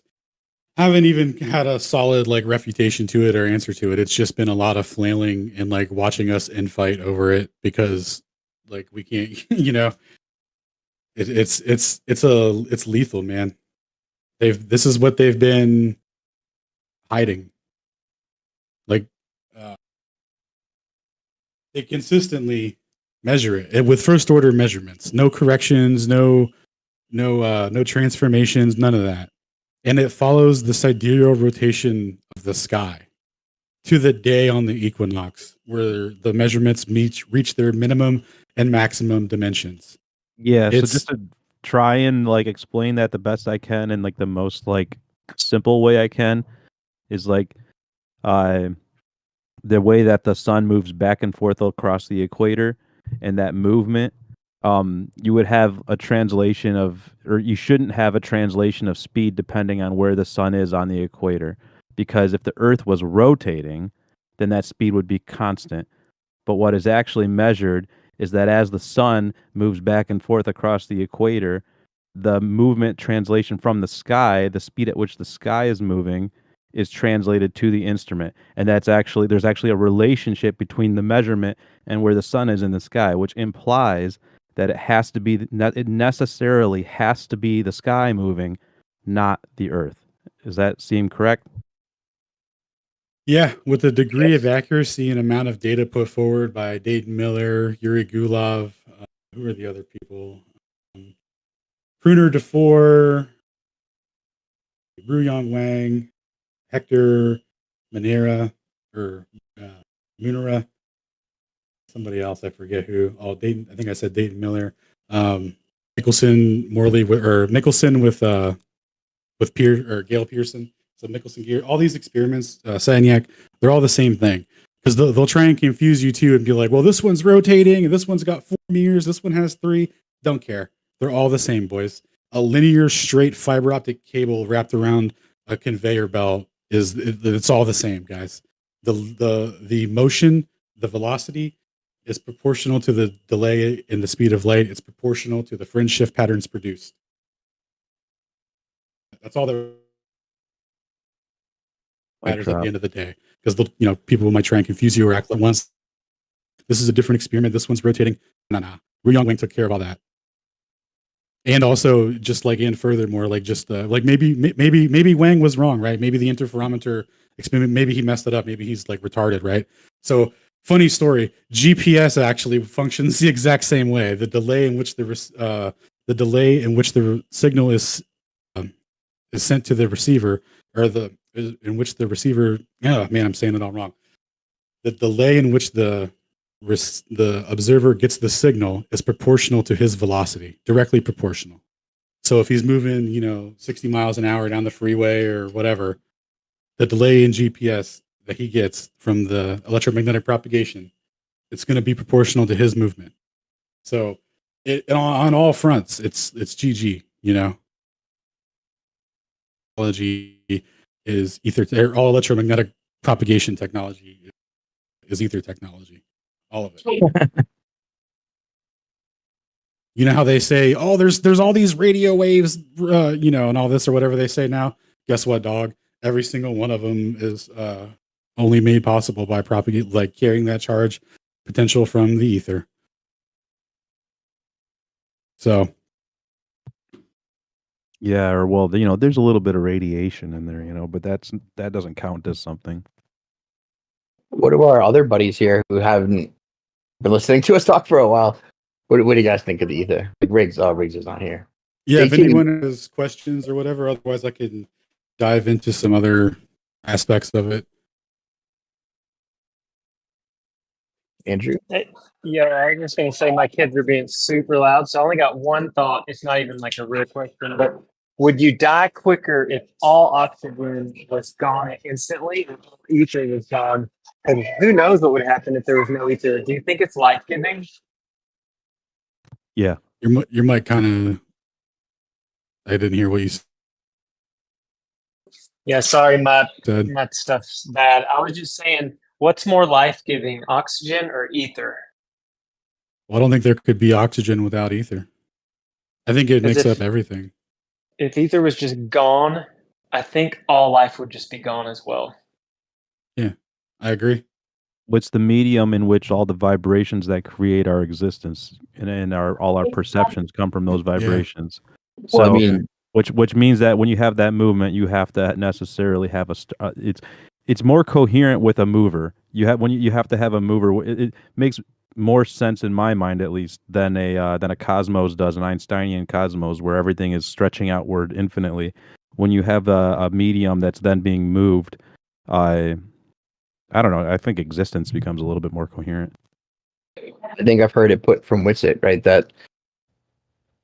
haven't even had a solid like refutation to it or answer to it. It's just been a lot of flailing and like watching us infight over it because like we can't, it's lethal, man. This is what they've been hiding. they consistently measure it with first order measurements, no corrections, no transformations, none of that. And it follows the sidereal rotation of the sky to the day on the equinox, where the measurements reach their minimum and maximum dimensions. Yeah, so just to try and like explain that the best I can and like the most like simple way I can is like the way that the sun moves back and forth across the equator, and that movement, you would have a translation of, or you shouldn't have a translation of speed depending on where the sun is on the equator, because if the Earth was rotating, then that speed would be constant. But what is actually measured is that as the sun moves back and forth across the equator, the movement translation from the sky, the speed at which the sky is moving, is translated to the instrument. And there's actually a relationship between the measurement and where the sun is in the sky, which implies that it necessarily has to be the sky moving, not the Earth. Does that seem correct? Yeah, with the degree of accuracy and amount of data put forward by Dayton Miller, Yuri Gulov, who are the other people? Pruner DeFore, Ruyong Wang, Hector Munera, somebody else, I forget who. Oh, Dayton, I think I said Dayton Miller. Nicholson with Gail Pearson. So Nicholson Gear, all these experiments, Sagnac, they're all the same thing. Because they'll try and confuse you too and be like, well, this one's rotating and this one's got 4 meters, this one has 3. Don't care. They're all the same, boys. A linear, straight fiber optic cable wrapped around a conveyor belt it's all the same, guys. The motion, the velocity is proportional to the delay in the speed of light. It's proportional to the fringe shift patterns produced. That's all that matters at the end of the day. Because people might try and confuse you or act like once this is a different experiment, this one's rotating. No. Ruyong Wang took care of all that. And also, just like, and furthermore, like just like maybe Wang was wrong, right? Maybe the interferometer experiment, maybe he messed it up. Maybe he's like retarded, right? So, funny story: GPS actually functions the exact same way. The delay in which the signal is sent to the receiver, or in which the receiver. Oh man, I'm saying it all wrong. The delay in which the observer gets the signal is proportional to his velocity, directly proportional. So if he's moving, 60 miles an hour down the freeway or whatever, the delay in GPS that he gets from the electromagnetic propagation, it's going to be proportional to his movement. So on all fronts, it's GG, Technology is ether, all electromagnetic propagation technology is ether technology. All of it. You know how they say, oh, there's all these radio waves, and all this or whatever they say now. Guess what, dog? Every single one of them is only made possible by carrying that charge potential from the ether. So, yeah, or well, there's a little bit of radiation in there, but that doesn't count as something. What do our other buddies here who haven't been listening to us talk for a while? What do you guys think of the ether? Like Riggs is not here. Yeah, if anyone has questions or whatever, otherwise I can dive into some other aspects of it. Andrew? Yeah, I was just going to say my kids are being super loud, so I only got one thought. It's not even like a real question, but would you die quicker if all oxygen was gone instantly and all ether was gone? And who knows what would happen if there was no ether? Do you think it's life-giving? Yeah. Your mic kind of... I didn't hear what you said. Yeah, sorry, my stuff's bad. I was just saying, what's more life-giving, oxygen or ether? Well, I don't think there could be oxygen without ether. I think it makes up everything. If ether was just gone, I think all life would just be gone as well. Yeah, I agree. What's the medium in which all the vibrations that create our existence and all our perceptions come from those vibrations? Yeah. So, well, which means that when you have that movement, you have to necessarily have it's more coherent with a mover. You have to have a mover. It makes more sense in my mind, at least, than a cosmos does, an Einsteinian cosmos, where everything is stretching outward infinitely. When you have a medium that's then being moved, I don't know. I think existence becomes a little bit more coherent. I think I've heard it put from Witsit, right, that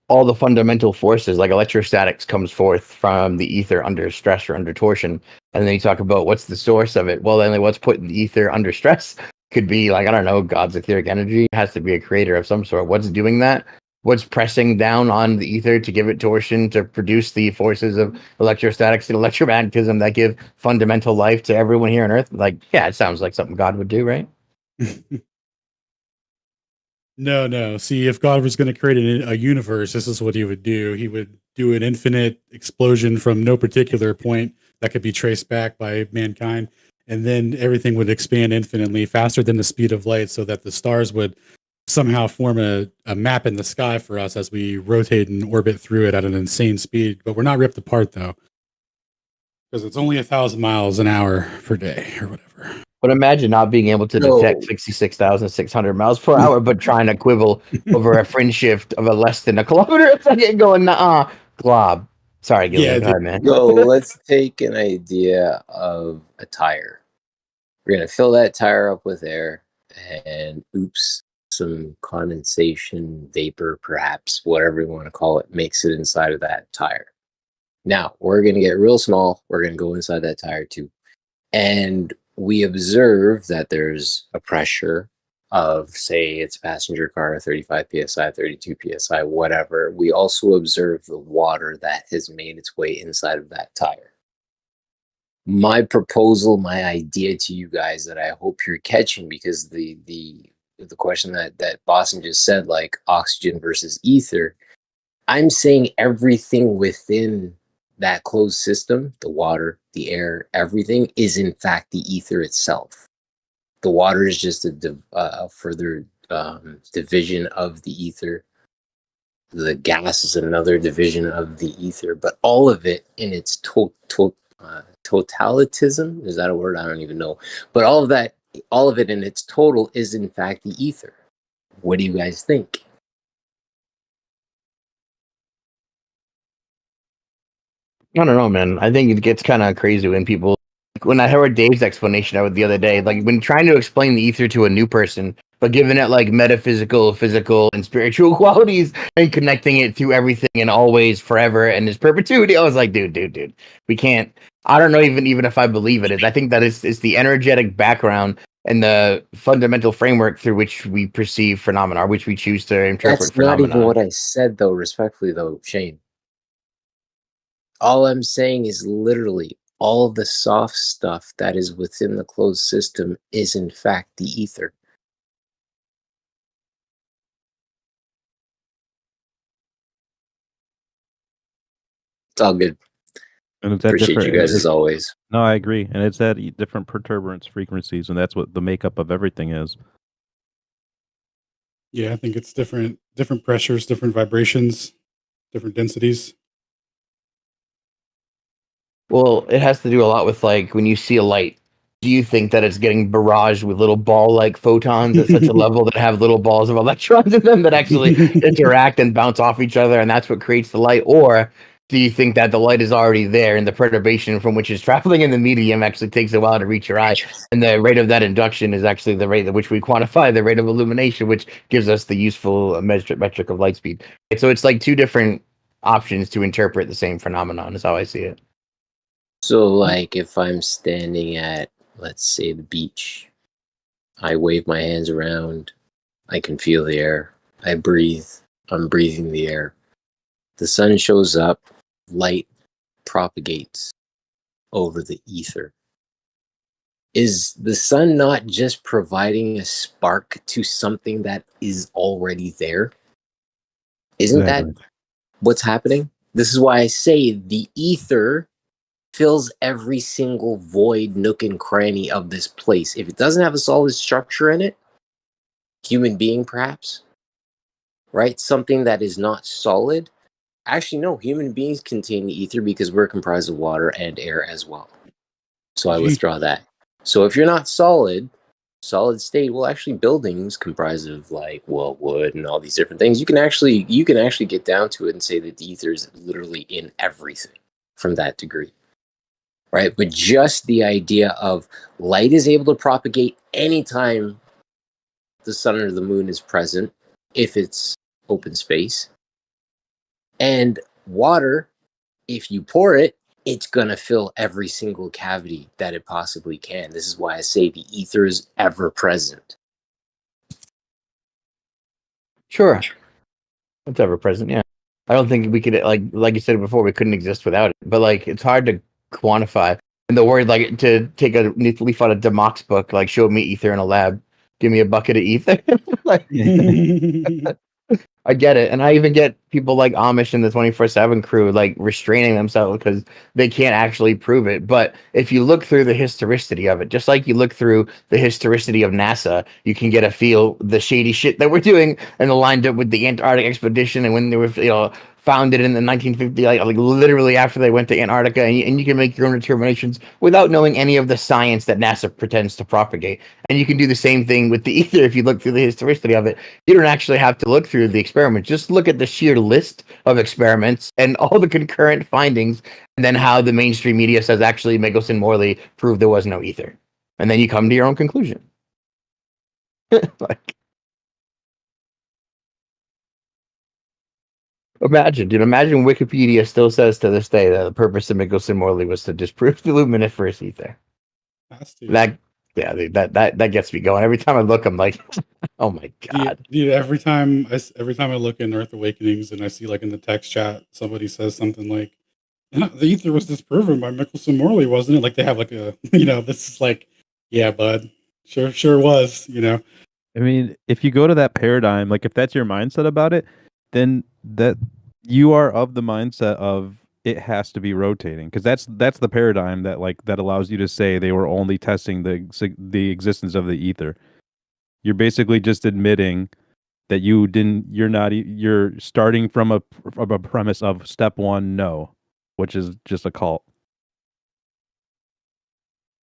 all the fundamental forces, like electrostatics, comes forth from the ether under stress or under torsion. And then you talk about what's the source of it. Well, then what's putting the ether under stress could be, like, I don't know, God's etheric energy. It has to be a creator of some sort. What's doing that? What's pressing down on the ether to give it torsion, to produce the forces of electrostatics and electromagnetism that give fundamental life to everyone here on Earth? Like, yeah, it sounds like something God would do, right? No. See, if God was going to create a universe, this is what he would do. He would do an infinite explosion from no particular point that could be traced back by mankind. And then everything would expand infinitely faster than the speed of light, so that the stars would somehow form a map in the sky for us as we rotate and orbit through it at an insane speed. But we're not ripped apart, though, because it's only 1,000 miles an hour per day or whatever. But imagine not being able to detect 66,600 miles per hour, but trying to quibble over a fringe shift of a less than a kilometer a second, going, glob. Sorry, Gillian, go ahead, man. So let's take an idea of a tire. We're going to fill that tire up with air, and some condensation, vapor, perhaps, whatever you want to call it, makes it inside of that tire. Now, we're going to get real small. We're going to go inside that tire too. And we observe that there's a pressure of, say, it's a passenger car, 35 psi, 32 psi, whatever. We also observe the water that has made its way inside of that tire. My proposal, my idea to you guys that I hope you're catching, because the question that Boston just said, like oxygen versus ether, I'm saying everything within that closed system, the water, the air, everything is in fact the ether itself. The water is just a further division of the ether. The gas is another division of the ether, but all of it in its totalitism, is that a word? I don't even know. But all of it in its total is in fact the ether. What do you guys think? I don't know, man. I think it gets kind of crazy when I heard Dave's explanation of it the other day, like when trying to explain the ether to a new person, but giving it like metaphysical, physical, and spiritual qualities and connecting it to everything and always, forever, and its perpetuity. I was like, dude, we can't. I don't know even if I believe it is. I think that it's the energetic background and the fundamental framework through which we perceive phenomena, or which we choose to interpret That's phenomena. not even what I said, though, respectfully, though, Shane. All I'm saying is literally all the soft stuff that is within the closed system is in fact the ether. It's all good. And it's appreciate you guys as always. No, I agree. And it's at different perturbance frequencies, and that's what the makeup of everything is. Yeah, I think it's different pressures, different vibrations, different densities. Well, it has to do a lot with, like, when you see a light, do you think that it's getting barraged with little ball-like photons at such a level that have little balls of electrons in them that actually interact and bounce off each other, and that's what creates the light? Or do you think that the light is already there and the perturbation from which is traveling in the medium actually takes a while to reach your eye, and the rate of that induction is actually the rate at which we quantify the rate of illumination, which gives us the useful metric of light speed? So it's like two different options to interpret the same phenomenon, is how I see it. So, like, if I'm standing at, let's say, the beach, I wave my hands around, I can feel the air, I breathe, I'm breathing the air. The sun shows up, light propagates over the ether. Is the sun not just providing a spark to something that is already there? Isn't that what's happening? This is why I say the ether fills every single void, nook, and cranny of this place. If it doesn't have a solid structure in it, human being perhaps, right? Something that is not solid. Actually, no, human beings contain the ether because we're comprised of water and air as well. So I withdraw that. So if you're not solid, solid state, well, actually buildings comprised of like, well, wood and all these different things. You can actually get down to it and say that the ether is literally in everything from that degree. Right? But just the idea of light is able to propagate anytime the sun or the moon is present, if it's open space. And water, if you pour it, it's going to fill every single cavity that it possibly can. This is why I say the ether is ever present. Sure. It's ever present, yeah. I don't think we could, like you said before, we couldn't exist without it. But like, it's hard to quantify. And the word, like, to take a leaf out of Democ's book, like, show me ether in a lab, give me a bucket of ether. Like, I get it, and I even get people like Amish and the 24/7 crew like restraining themselves because they can't actually prove it. But if you look through the historicity of it, just like you look through the historicity of NASA, you can get a feel the shady shit that we're doing, and lined up with the Antarctic expedition and when they were founded in the 1950s, like literally after they went to Antarctica, and you can make your own determinations without knowing any of the science that NASA pretends to propagate. And you can do the same thing with the ether if you look through the historicity of it. You don't actually have to look through the experiment. Just look at the sheer list of experiments and all the concurrent findings, and then how the mainstream media says actually Michelson Morley proved there was no ether. And then you come to your own conclusion. Like, imagine Wikipedia still says to this day that the purpose of Michelson Morley was to disprove the luminiferous ether. That gets me going. Every time I look, I'm like, oh my god. Dude, every time I look in Earth Awakenings and I see like in the text chat somebody says something like, the ether was disproven by Michelson Morley, wasn't it? Like they have like a this is like, yeah, bud. Sure was, I mean, if you go to that paradigm, like if that's your mindset about it, then that you are of the mindset of it has to be rotating, because that's the paradigm that allows you to say they were only testing the existence of the ether. You're basically just admitting that you're starting from a premise of step one, no, which is just a cult.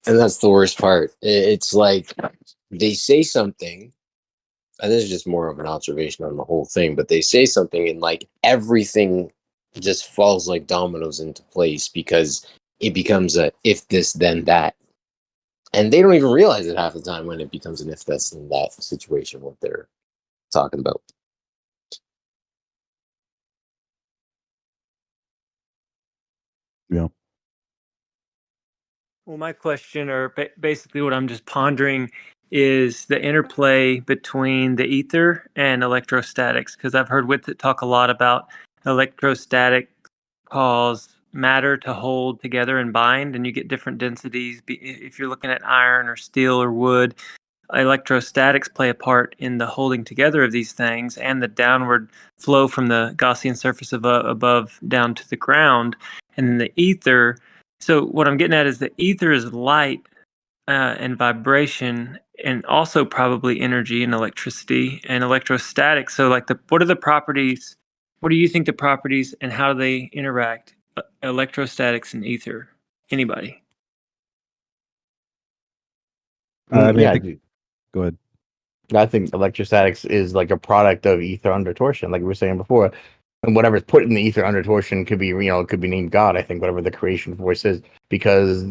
And that's the worst part. It's like they say something, and this is just more of an observation on the whole thing, but they say something and like everything just falls like dominoes into place because it becomes a if this then that. And they don't even realize it half the time when it becomes an if this then that situation, what they're talking about. Yeah. Well, my question, or basically what I'm just pondering, is the interplay between the ether and electrostatics, because I've heard Whitsitt talk a lot about electrostatic cause matter to hold together and bind, and you get different densities. If you're looking at iron or steel or wood, electrostatics play a part in the holding together of these things and the downward flow from the Gaussian surface above down to the ground. And then the ether. So what I'm getting at is the ether is light and vibration, and also probably energy and electricity and electrostatics. So like what are the properties? What do you think the properties and how do they interact? Electrostatics and ether. Anybody? I mean, go ahead. I think electrostatics is like a product of ether under torsion, like we were saying before. And whatever's put in the ether under torsion could be, could be named God. I think whatever the creation force is, because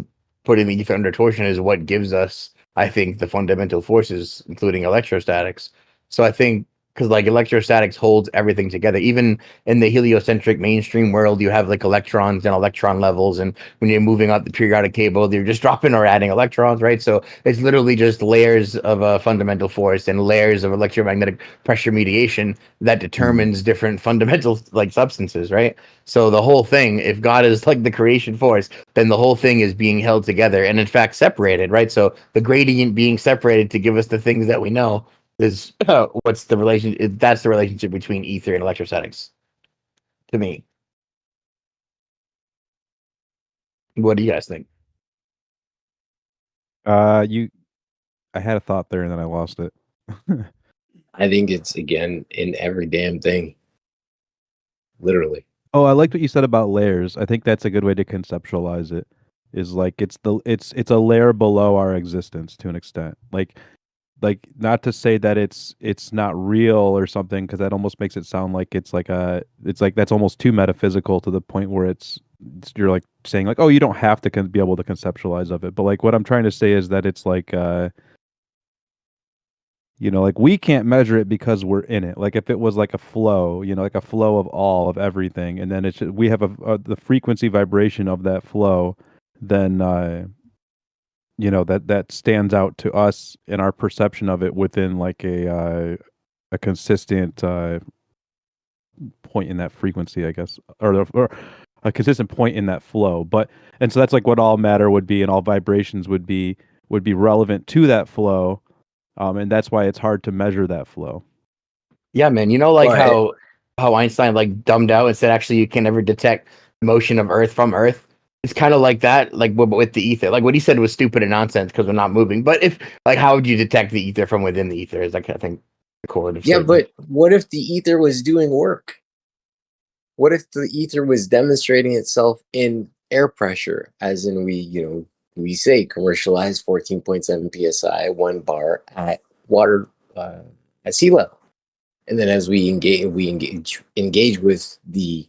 putting the ether under torsion is what gives us, I think, the fundamental forces, including electrostatics. So I think, because like electrostatics holds everything together. Even in the heliocentric mainstream world, you have like electrons and electron levels, and when you're moving up the periodic table, you're just dropping or adding electrons, right? So it's literally just layers of a fundamental force and layers of electromagnetic pressure mediation that determines different fundamental like substances, right? So the whole thing, if God is like the creation force, then the whole thing is being held together and in fact separated, right? So the gradient being separated to give us the things that we know is what's the relation? That's the relationship between ether and electrostatics, to me. What do you guys think? I had a thought there and then I lost it. I think it's again in every damn thing, literally. Oh, I liked what you said about layers. I think that's a good way to conceptualize it. Is like it's a layer below our existence to an extent. Like like not to say that it's not real or something, because that almost makes it sound like it's like that's almost too metaphysical to the point where you're like saying like, oh, you don't have to be able to conceptualize of it. But like what I'm trying to say is that it's like like we can't measure it because we're in it. Like if it was like a flow, like a flow of all of everything, and then we have the frequency vibration of that flow, then that stands out to us in our perception of it within like a consistent point in that frequency, I guess, or a consistent point in that flow. And so that's like what all matter would be, and all vibrations would be relevant to that flow, and that's why it's hard to measure that flow. Yeah, man. Like how Einstein like dumbed out and said actually you can never detect motion of Earth from Earth. It's kind of like that, like with the ether. Like what he said was stupid and nonsense because we're not moving. But how would you detect the ether from within the ether? Is like I think the correlative. Yeah, statement. But what if the ether was doing work? What if the ether was demonstrating itself in air pressure, as in we say commercialized 14.7 psi, 1 bar at water at sea level, and then as we engage with the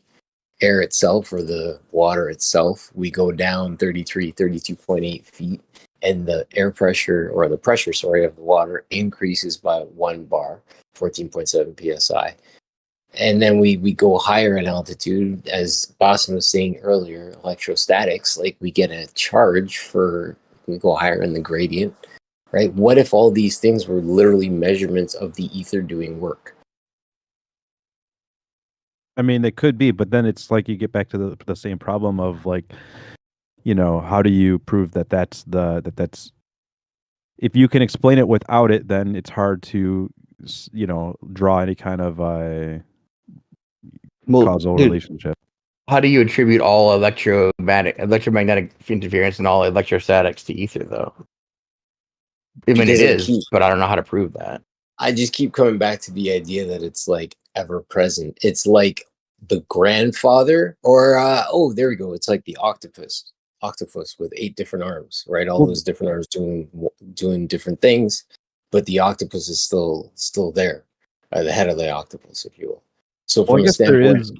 air itself or the water itself, we go down 32.8 feet, and the air pressure or the pressure, of the water increases by 1 bar, 14.7 psi. And then we go higher in altitude, as Boston was saying earlier, electrostatics, like we get a charge we go higher in the gradient, right? What if all these things were literally measurements of the ether doing work? I mean, they could be, but then it's like you get back to the same problem of like, how do you prove that's if you can explain it without it, then it's hard to, draw any kind of causal relationship. How do you attribute all electromagnetic interference and all electrostatics to ether, though? I mean, it is, but I don't know how to prove that. I just keep coming back to the idea that it's like ever present. It's like the grandfather, or there we go. It's like the octopus with 8 different arms, right? All those different arms doing different things, but the octopus is still there, the head of the octopus, if you will. So from a standpoint,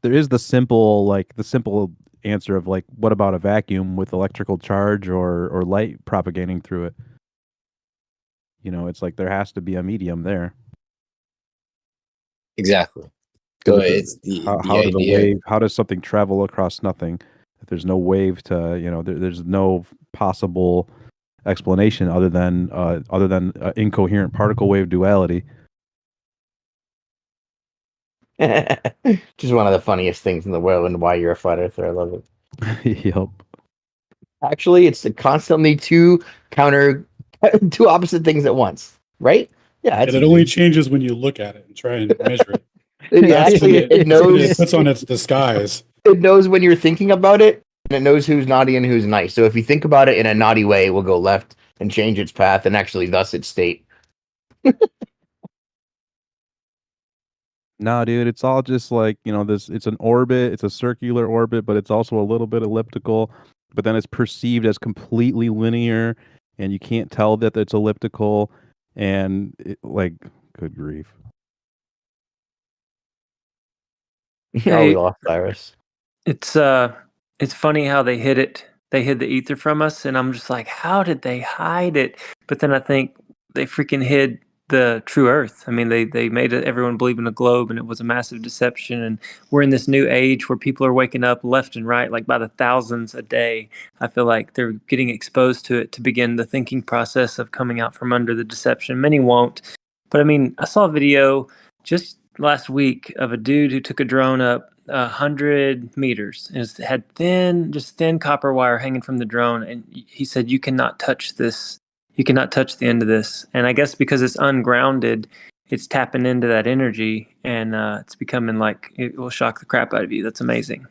there is the simple answer of like, what about a vacuum with electrical charge or light propagating through it? It's like there has to be a medium there. Exactly. So it's how does something travel across nothing if there's no wave to there's no possible explanation other than incoherent particle wave duality. Just one of the funniest things in the world, and why you're a flat earther. I love it. Yep. Actually, it's constantly two opposite things at once, right? Yeah, and it only changes when you look at it and try and measure it. It knows. It puts on its disguise. It knows when you're thinking about it, and it knows who's naughty and who's nice. So if you think about it in a naughty way, it will go left and change its path, and actually thus its state. No, dude, it's all just like, it's an orbit, it's a circular orbit, but it's also a little bit elliptical, but then it's perceived as completely linear, and you can't tell that it's elliptical, and good grief. We lost Cyrus. It's funny how they hid the ether from us, and I'm just like, how did they hide it? But then I think they freaking hid the true Earth. I mean, they made everyone believe in a globe, and it was a massive deception. And we're in this new age where people are waking up left and right, like by the thousands a day. I feel like they're getting exposed to it to begin the thinking process of coming out from under the deception. Many won't, but I mean, I saw a video just last week of a dude who took a drone up 100 meters and had thin copper wire hanging from the drone, and he said, "You cannot touch this. You cannot touch the end of this." And I guess because it's ungrounded, it's tapping into that energy, and it's becoming like it will shock the crap out of you. That's amazing.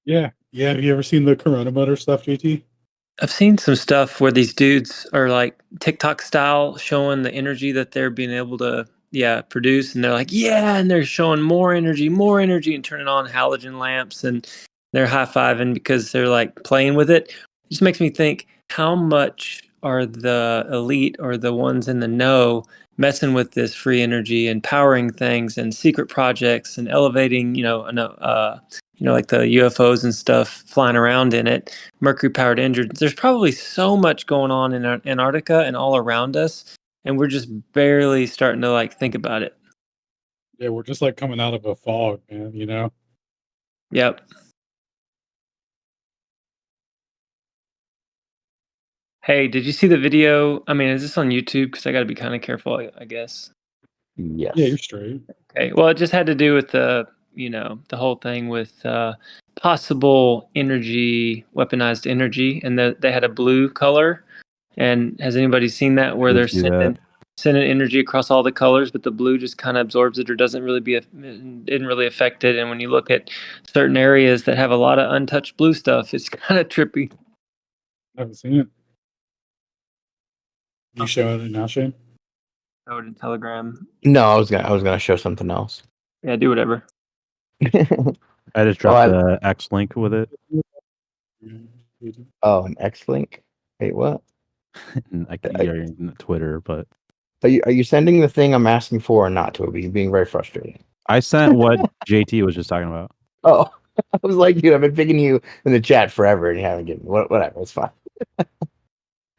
Yeah. Have you ever seen the Coronamotor stuff, JT? I've seen some stuff where these dudes are like TikTok style showing the energy that they're being able to produce, and they're like, and they're showing more energy and turning on halogen lamps, and They're high-fiving because they're like playing with it. It just makes me think, how much are the elite or the ones in the know messing with this free energy and powering things and secret projects and elevating, like the UFOs and stuff flying around in it, mercury-powered engines. There's probably so much going on in Antarctica and all around us, and we're just barely starting to like think about it. Yeah, we're just like coming out of a fog, man, Yep. Hey, did you see the video? I mean, is this on YouTube? Because I got to be kind of careful, I guess. Yes. Yeah, you're straight. Okay. Well, it just had to do with the whole thing with possible energy, weaponized energy, and they had a blue color. And has anybody seen that where they're sending energy across all the colors, but the blue just kind of absorbs it or didn't really affect it? And when you look at certain areas that have a lot of untouched blue stuff, it's kind of trippy. I haven't seen it. You show it now, Shane? Show it in Telegram. No, I was gonna show something else. Yeah, do whatever. I just dropped the X link with it. Oh, an X link? Wait, what? I can hear you on Twitter, but are you sending the thing I'm asking for or not, Toby? You're being very frustrating. I sent what JT was just talking about. Oh, I was like, dude, I've been picking you in the chat forever and you haven't given me whatever. It's fine.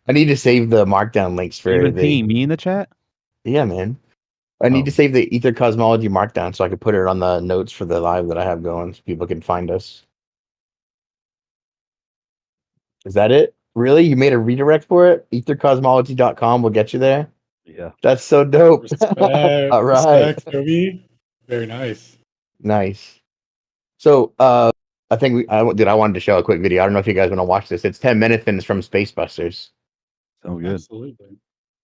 I need to save the markdown links for You've been pinging me in the chat? Yeah, man. I need to save the Aether Cosmology markdown so I can put it on the notes for the live that I have going so people can find us. Is that it? Really? You made a redirect for it? Ethercosmology.com will get you there? Yeah. That's so dope. Respect, all right. Respect, Toby. Very nice. Nice. So, I think I wanted to show a quick video. I don't know if you guys want to watch this. It's 10 minutes and it's from Spacebusters. Oh, good. Absolutely.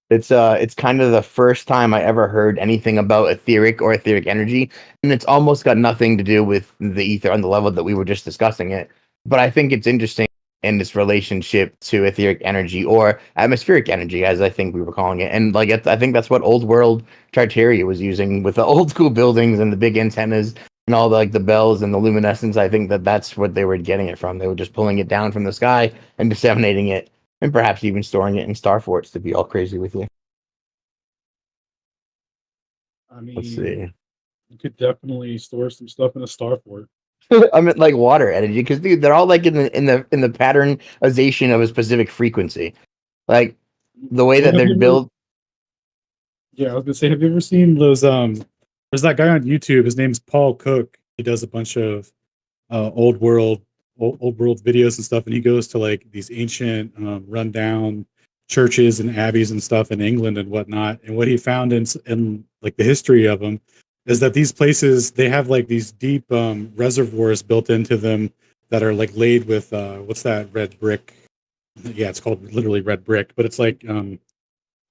It's kind of the first time I ever heard anything about etheric or etheric energy, and it's almost got nothing to do with the ether on the level that we were just discussing it. But I think it's interesting in this relationship to etheric energy or atmospheric energy, as I think we were calling it. And like I think that's what old world Tartaria was using with the old school buildings and the big antennas and all the bells and the luminescence. I think that's what they were getting it from. They were just pulling it down from the sky and disseminating it. And perhaps even storing it in star forts to be all crazy with you. I mean, Let's see. You could definitely store some stuff in a star fort. I meant like water energy, because dude, they're all like in the patternization of a specific frequency, like the way that they're built. Yeah, I was gonna say, have you ever seen those? There's that guy on YouTube. His name's Paul Cook. He does a bunch of old world videos and stuff, and he goes to like these ancient rundown churches and abbeys and stuff in England and whatnot. And what he found in like the history of them is that these places, they have like these deep reservoirs built into them that are like laid with what's that red brick? Yeah, it's called literally red brick, but it's like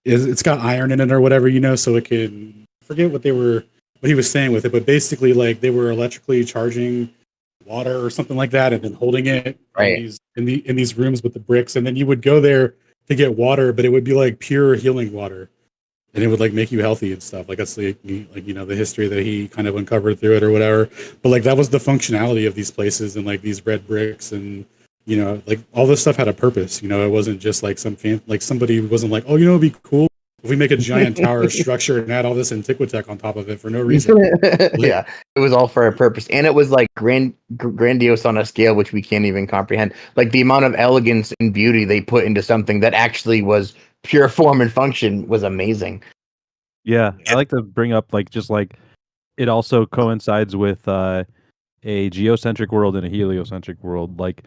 it's got iron in it or whatever, so it can, forget what he was saying with it, but basically like they were electrically charging water or something like that and then holding it right in these rooms with the bricks, and then you would go there to get water, but it would be like pure healing water, and it would like make you healthy and stuff. Like that's like the history that he kind of uncovered through it or whatever. But like that was the functionality of these places and like these red bricks, and like all this stuff had a purpose. It wasn't just like somebody wasn't like, oh, it'd be cool if we make a giant tower structure and add all this Antiquitech on top of it for no reason. Yeah, it was all for a purpose, and it was like grandiose on a scale which we can't even comprehend. Like the amount of elegance and beauty they put into something that actually was pure form and function was amazing. Yeah, I like to bring up just it also coincides with a geocentric world and a heliocentric world. Like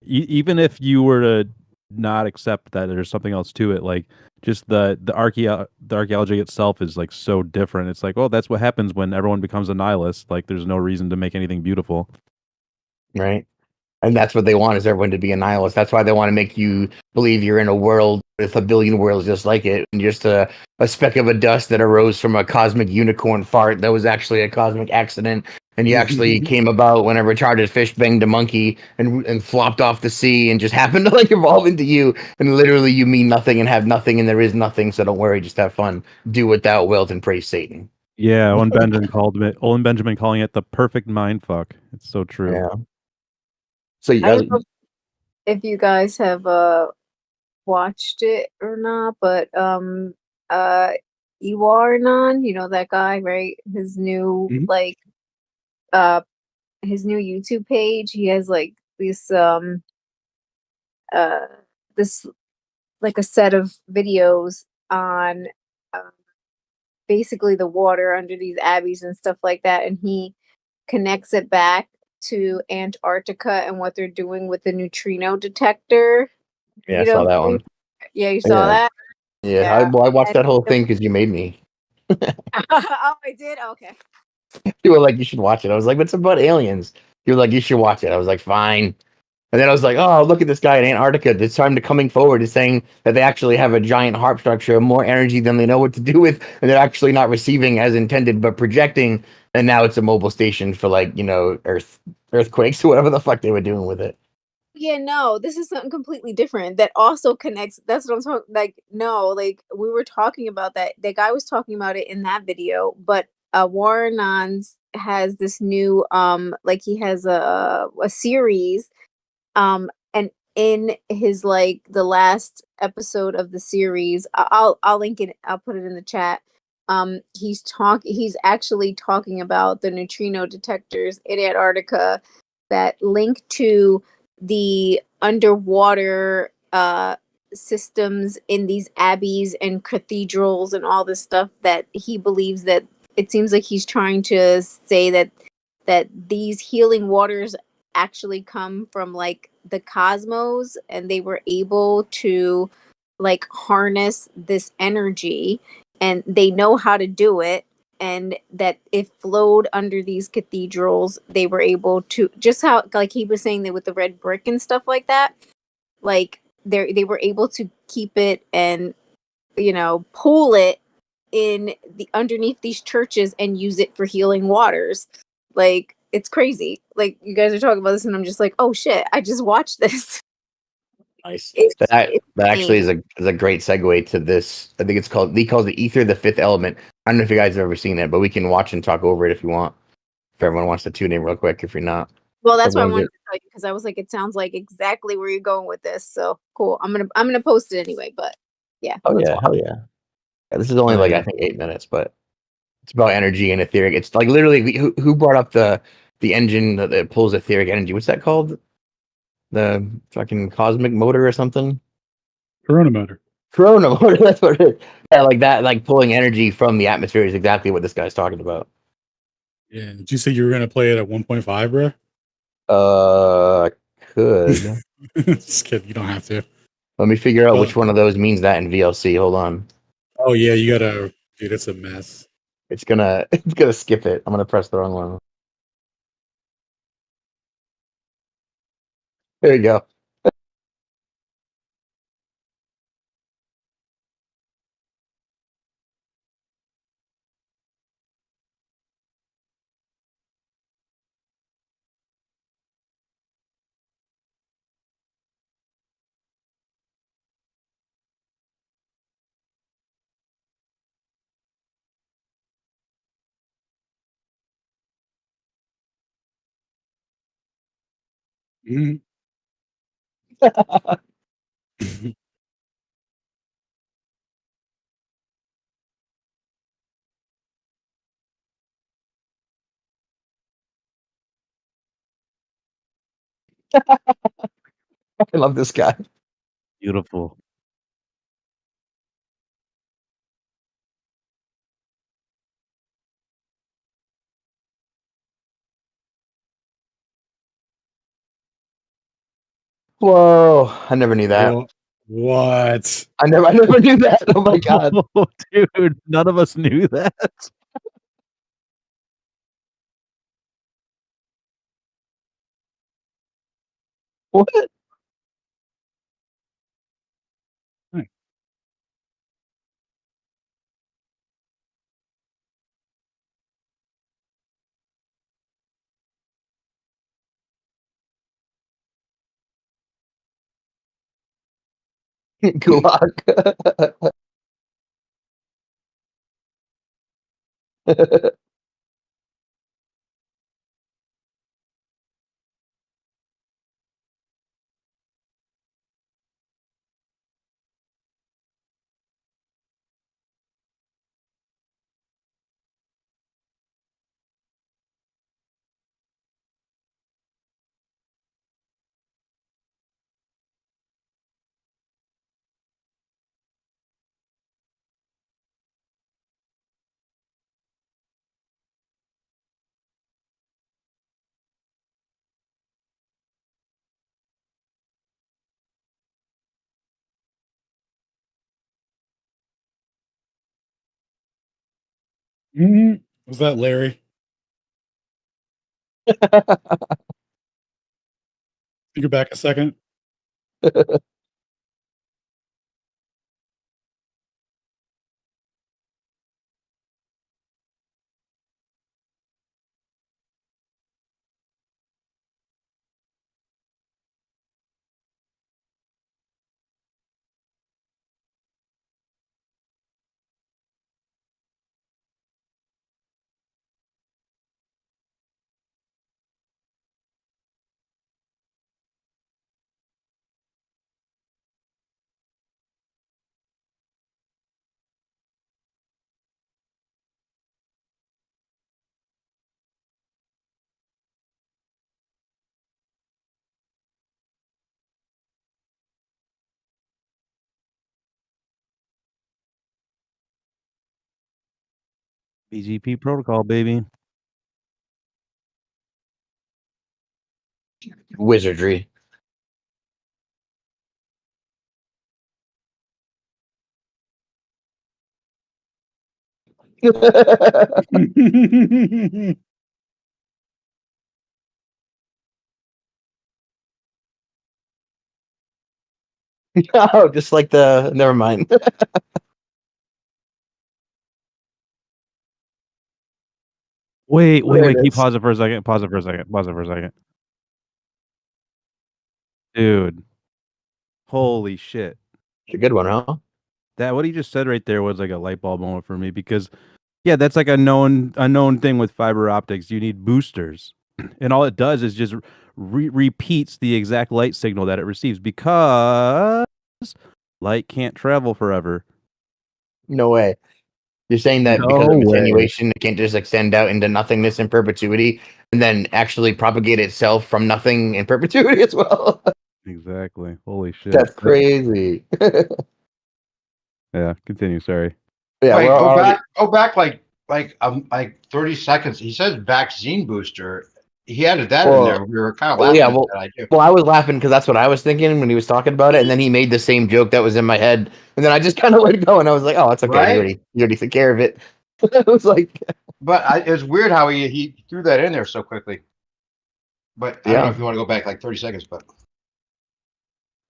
even if you were to not accept that there's something else to it, like just the archaeology itself is like so different. It's like, oh, that's what happens when everyone becomes a nihilist. Like there's no reason to make anything beautiful, right? And that's what they want, is everyone to be a nihilist. That's why they want to make you believe you're in a world with a billion worlds just like it, and just a speck of a dust that arose from a cosmic unicorn fart that was actually a cosmic accident, and you actually came about when a retarded fish banged a monkey and flopped off the sea and just happened to like evolve into you, and literally you mean nothing and have nothing and there is nothing, so don't worry, just have fun. Do what thou wilt and praise Satan. Yeah, Owen Benjamin calling it the perfect mind fuck. It's so true. Yeah. So I don't know if you guys have watched it or not, but Iwarnan, you know that guy, right? His new his new YouTube page. He has like uh this like a set of videos on um, basically the water under these abbeys and stuff like that, and he connects it back to Antarctica and what they're doing with the neutrino detector. Yeah, I saw that one. Yeah, you saw that? Yeah, I watched that whole thing because you made me. Oh, I did? Okay. You were like, you should watch it. I was like, it's about aliens. You were like, you should watch it. I was like, fine. And then I was like, oh, look at this guy in Antarctica. This time to coming forward is saying that they actually have a giant harp structure, more energy than they know what to do with, and they're actually not receiving as intended, but projecting. And now it's a mobile station for like, earthquakes or whatever the fuck they were doing with it. Yeah, no, this is something completely different that also connects. That's what I'm talking. Like, no, like we were talking about that. The guy was talking about it in that video, but Warren Nons has this new like he has a series and in his like the last episode of the series, I'll link it. I'll put it in the chat. He's actually talking about the neutrino detectors in Antarctica that link to the underwater systems in these abbeys and cathedrals and all this stuff that he believes that it seems like he's trying to say that these healing waters actually come from like the cosmos and they were able to like harness this energy and they know how to do it and that it flowed under these cathedrals. They were able to just how like he was saying that with the red brick and stuff like that, like they were able to keep it and pull it in the underneath these churches and use it for healing waters. Like it's crazy. Like you guys are talking about this and I'm just like, oh shit, I just watched this. Nice. That actually is a great segue to this. I think he calls it Aether, the fifth element. I don't know if you guys have ever seen it, but we can watch and talk over it if you want. If everyone wants to tune in real quick, if you're not. Well, that's what I wanted to tell you because I was like, it sounds like exactly where you're going with this. So cool. I'm gonna post it anyway. But yeah. Oh yeah, hell yeah. This is only like I think 8 minutes, but it's about energy and etheric. It's like literally who brought up the engine that pulls etheric energy? What's that called? The fucking cosmic motor or something? Corona motor. Corona motor. That's what it is. Yeah, like that, like pulling energy from the atmosphere is exactly what this guy's talking about. Yeah. Did you say you were gonna play it at 1.5, bro? Could. Just kidding. You don't have to. Let me figure out which one of those means that in VLC. Hold on. Oh yeah, you gotta. Dude, it's a mess. It's gonna skip it. I'm gonna press the wrong one. There you go. Mm-hmm. I love this guy. Beautiful. Whoa! I never knew that. What? I never knew that. Oh my god, dude! None of us knew that. What? Gulag. Was that Larry? You go back a second. BGP protocol, baby. Wizardry. Oh, just like the. Never mind. Wait. Keep pause it for a second. Pause it for a second. Dude. Holy shit. It's a good one, huh? That what he just said right there was like a light bulb moment for me because yeah, that's like a known thing with fiber optics. You need boosters. And all it does is just repeats the exact light signal that it receives because light can't travel forever. No way. You're saying that because of attenuation, it can't just extend out into nothingness in perpetuity and then actually propagate itself from nothing in perpetuity as well. Exactly. Holy shit. That's crazy. Yeah, continue. Sorry. Yeah, Wait, go back like 30 seconds. He says vaccine booster. He added that in there. We were kind of laughing at that idea. Well, I was laughing because that's what I was thinking when he was talking about it, and then he made the same joke that was in my head, and then I just kind of let it go, and I was like, "Oh, it's okay. Right? You already took care of it." I was like, but it was weird how he threw that in there so quickly. But I don't know if you want to go back like 30 seconds, but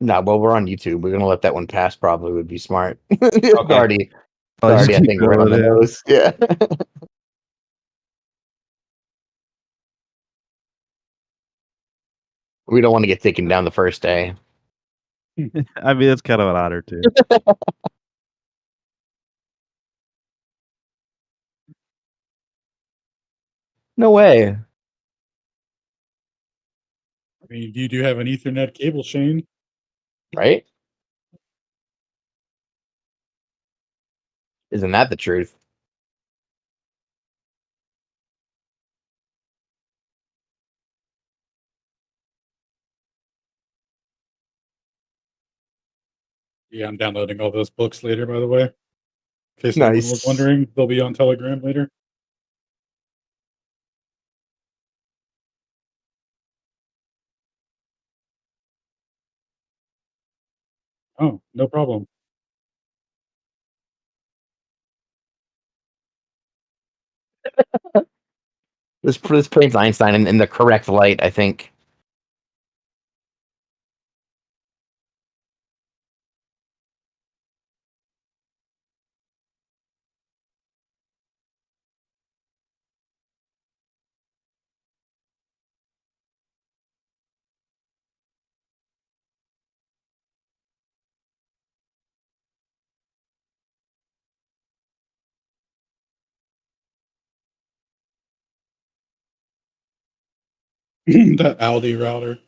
no, well, we're on YouTube. We're gonna let that one pass. Probably would be smart. Okay. already, I think right on the nose. Yeah. We don't want to get taken down the first day. I mean, it's kind of an honor too. No way. I mean, you do have an Ethernet cable, Shane. Right? Isn't that the truth? Yeah, I'm downloading all those books later, by the way. In case anyone was wondering, they'll be on Telegram later. Oh, no problem. This paints Einstein in the correct light, I think. That Aldi router.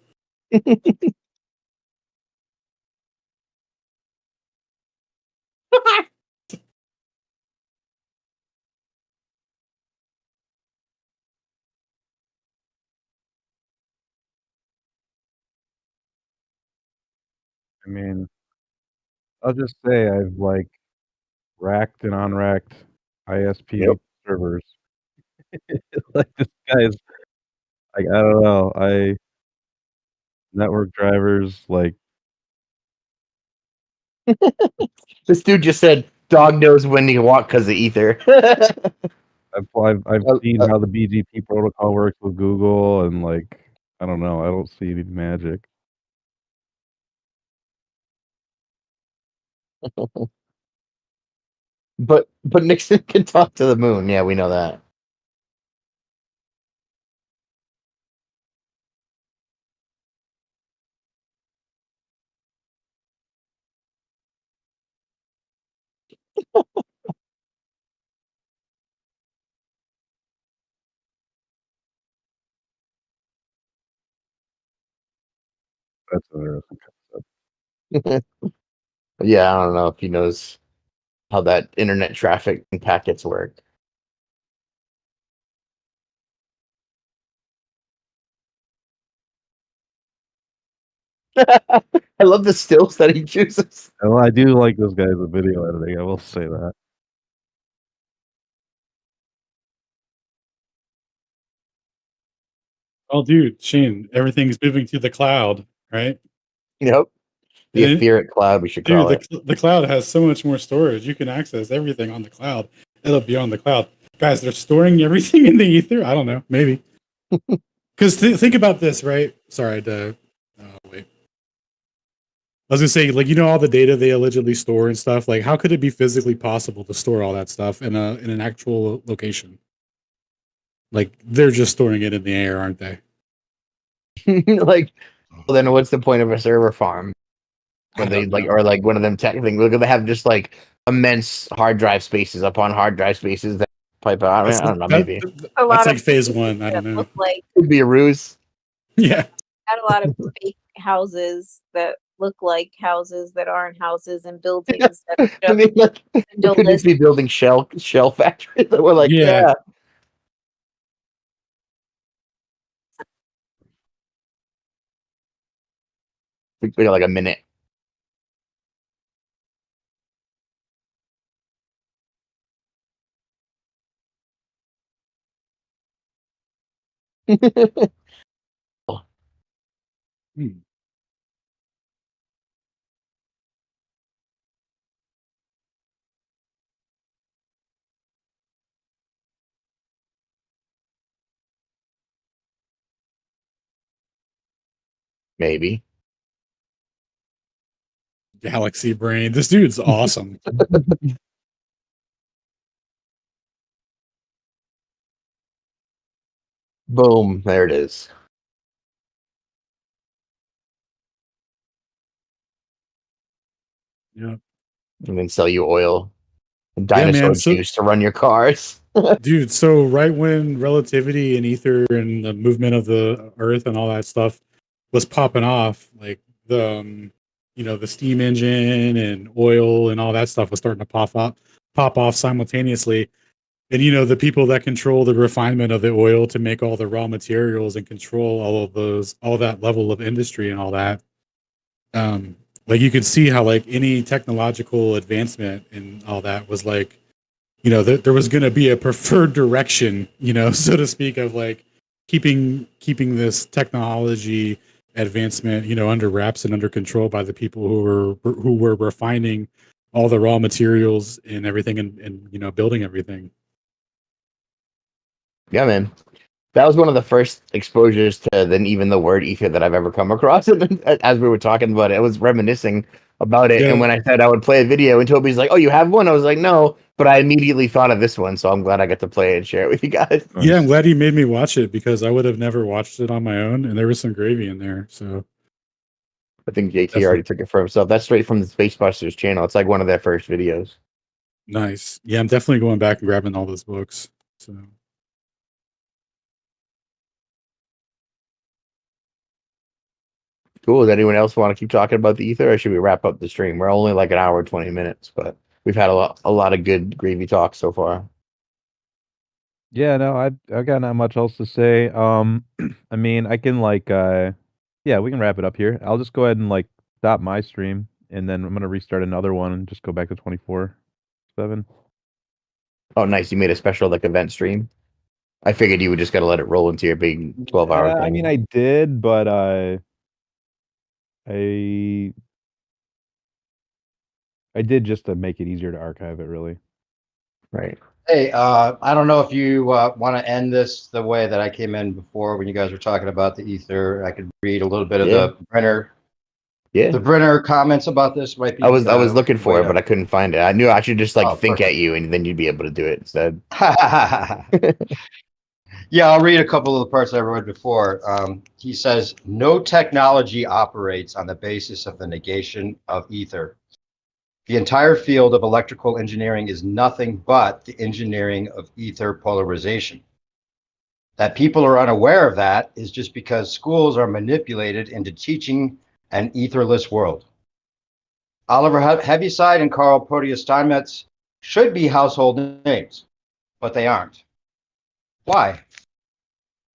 I mean, I'll just say I've like racked and unracked ISP servers. Like this guy's like I don't know. Network drivers like This dude just said dog knows when to walk because of ether. I've seen how the BGP protocol works with Google, and like I don't know, I don't see any magic. But Nixon can talk to the moon. Yeah, we know that. That's interesting concept. Yeah, I don't know if he knows how that internet traffic and packets work. I love the stills that he chooses. Well, I do like this guy's video editing. I will say that. Oh, dude, Shane, everything's moving to the cloud, right? Yep. The And etheric cloud, we should dude, call it. the cloud has so much more storage. You can access everything on the cloud. It'll be on the cloud. Guys, they're storing everything in the ether? I don't know. Maybe. Because think about this, right? Sorry, wait. I was gonna say, like, all the data they allegedly store and stuff. Like, how could it be physically possible to store all that stuff in an actual location? Like, they're just storing it in the air, aren't they? Like, well, then what's the point of a server farm? When they like, or like one of them tech things, look, they have just like immense hard drive spaces upon hard drive spaces that pipe out. I don't know, maybe that's like phase one. I don't know. Like, could be a ruse. Yeah, had a lot of fake houses that look like houses that aren't houses, and buildings that I mean, like, don't could just be building shell factories that were like, yeah. We got like a minute. Maybe. Galaxy brain. This dude's awesome. Boom. There it is. Yeah. And then sell you oil and dinosaur juice to run your cars. Dude, so right when relativity and ether and the movement of the earth and all that stuff was popping off, like the the steam engine and oil and all that stuff was starting to pop off simultaneously. And the people that control the refinement of the oil to make all the raw materials and control all that level of industry and all that, like you could see how like any technological advancement and all that was like, there was going to be a preferred direction, so to speak, of like keeping this technology advancement, under wraps and under control by the people who were refining all the raw materials and everything, and building everything. Yeah, man. That was one of the first exposures to then even the word ether that I've ever come across. And as we were talking about it, I was reminiscing about it. Yeah. And when I said I would play a video, and Toby's like, "Oh, you have one?" I was like, "No," but I immediately thought of this one, so I'm glad I got to play it and share it with you guys. Yeah, I'm glad he made me watch it because I would have never watched it on my own, and there was some gravy in there. So I think JT already took it for himself. That's straight from the Spacebusters channel. It's like one of their first videos. Nice. Yeah, I'm definitely going back and grabbing all those books. So. Cool. Does anyone else want to keep talking about the ether, or should we wrap up the stream? We're only like an hour and 20 minutes, but we've had a lot of good gravy talk so far. Yeah, no, I got not much else to say. I mean, I can like yeah, we can wrap it up here. I'll just go ahead and like stop my stream, and then I'm gonna restart another one and just go back to 24/7. Oh, nice. You made a special like event stream. I figured you would just gotta let it roll into your big 12-hour thing. I mean, I did, but I did just to make it easier to archive it, really. Right. Hey, I don't know if you want to end this the way that I came in before when you guys were talking about the ether. I could read a little bit of the Brenner. Yeah. The Brenner comments about this might be. I was looking for it, but I couldn't find it. I knew I should just like think perfect. at you, and then you'd be able to do it instead. Yeah, I'll read a couple of the parts I read before. He says, no technology operates on the basis of the negation of ether. The entire field of electrical engineering is nothing but the engineering of ether polarization. That people are unaware of that is just because schools are manipulated into teaching an etherless world. Oliver Heaviside and Carl Proteus Steinmetz should be household names, but they aren't. Why?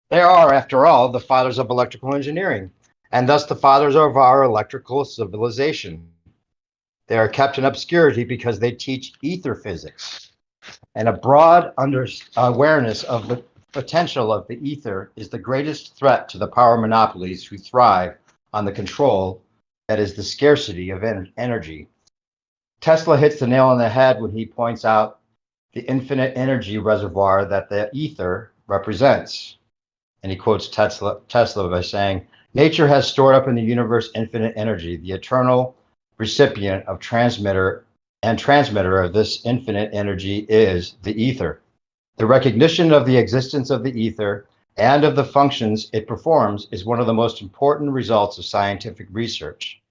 They are, after all, the fathers of electrical engineering, and thus the fathers of our electrical civilization. They are kept in obscurity because they teach ether physics, and a broad awareness of the potential of the ether is the greatest threat to the power monopolies who thrive on the control that is the scarcity of energy. Tesla hits the nail on the head when he points out the infinite energy reservoir that the ether represents. And he quotes Tesla by saying, nature has stored up in the universe infinite energy. The eternal recipient of transmitter of this infinite energy is the ether. The recognition of the existence of the ether and of the functions it performs is one of the most important results of scientific research.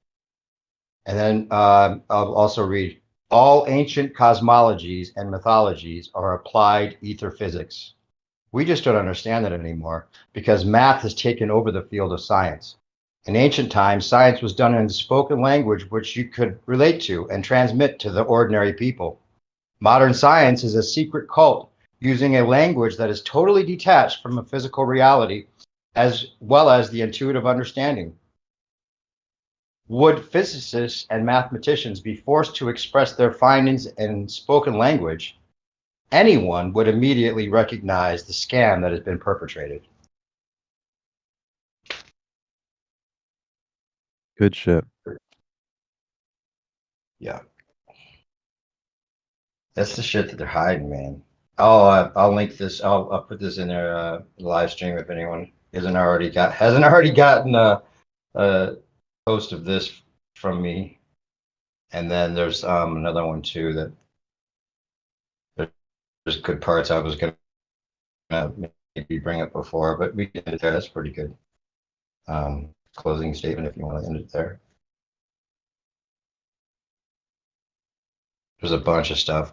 And then I'll also read, all ancient cosmologies and mythologies are applied ether physics. We just don't understand it anymore because math has taken over the field of science. In ancient times, science was done in spoken language which you could relate to and transmit to the ordinary people. Modern science is a secret cult using a language that is totally detached from a physical reality as well as the intuitive understanding. Would physicists and mathematicians be forced to express their findings in spoken language, anyone would immediately recognize the scam that has been perpetrated. Good shit. Yeah. That's the shit that they're hiding, man. I'll link this. I'll put this in their live stream if anyone hasn't already gotten a post of this from me. And then there's another one too that there's good parts I was gonna maybe bring up before, but we can end it there. That's pretty good. Closing statement if you want to end it there. There's a bunch of stuff.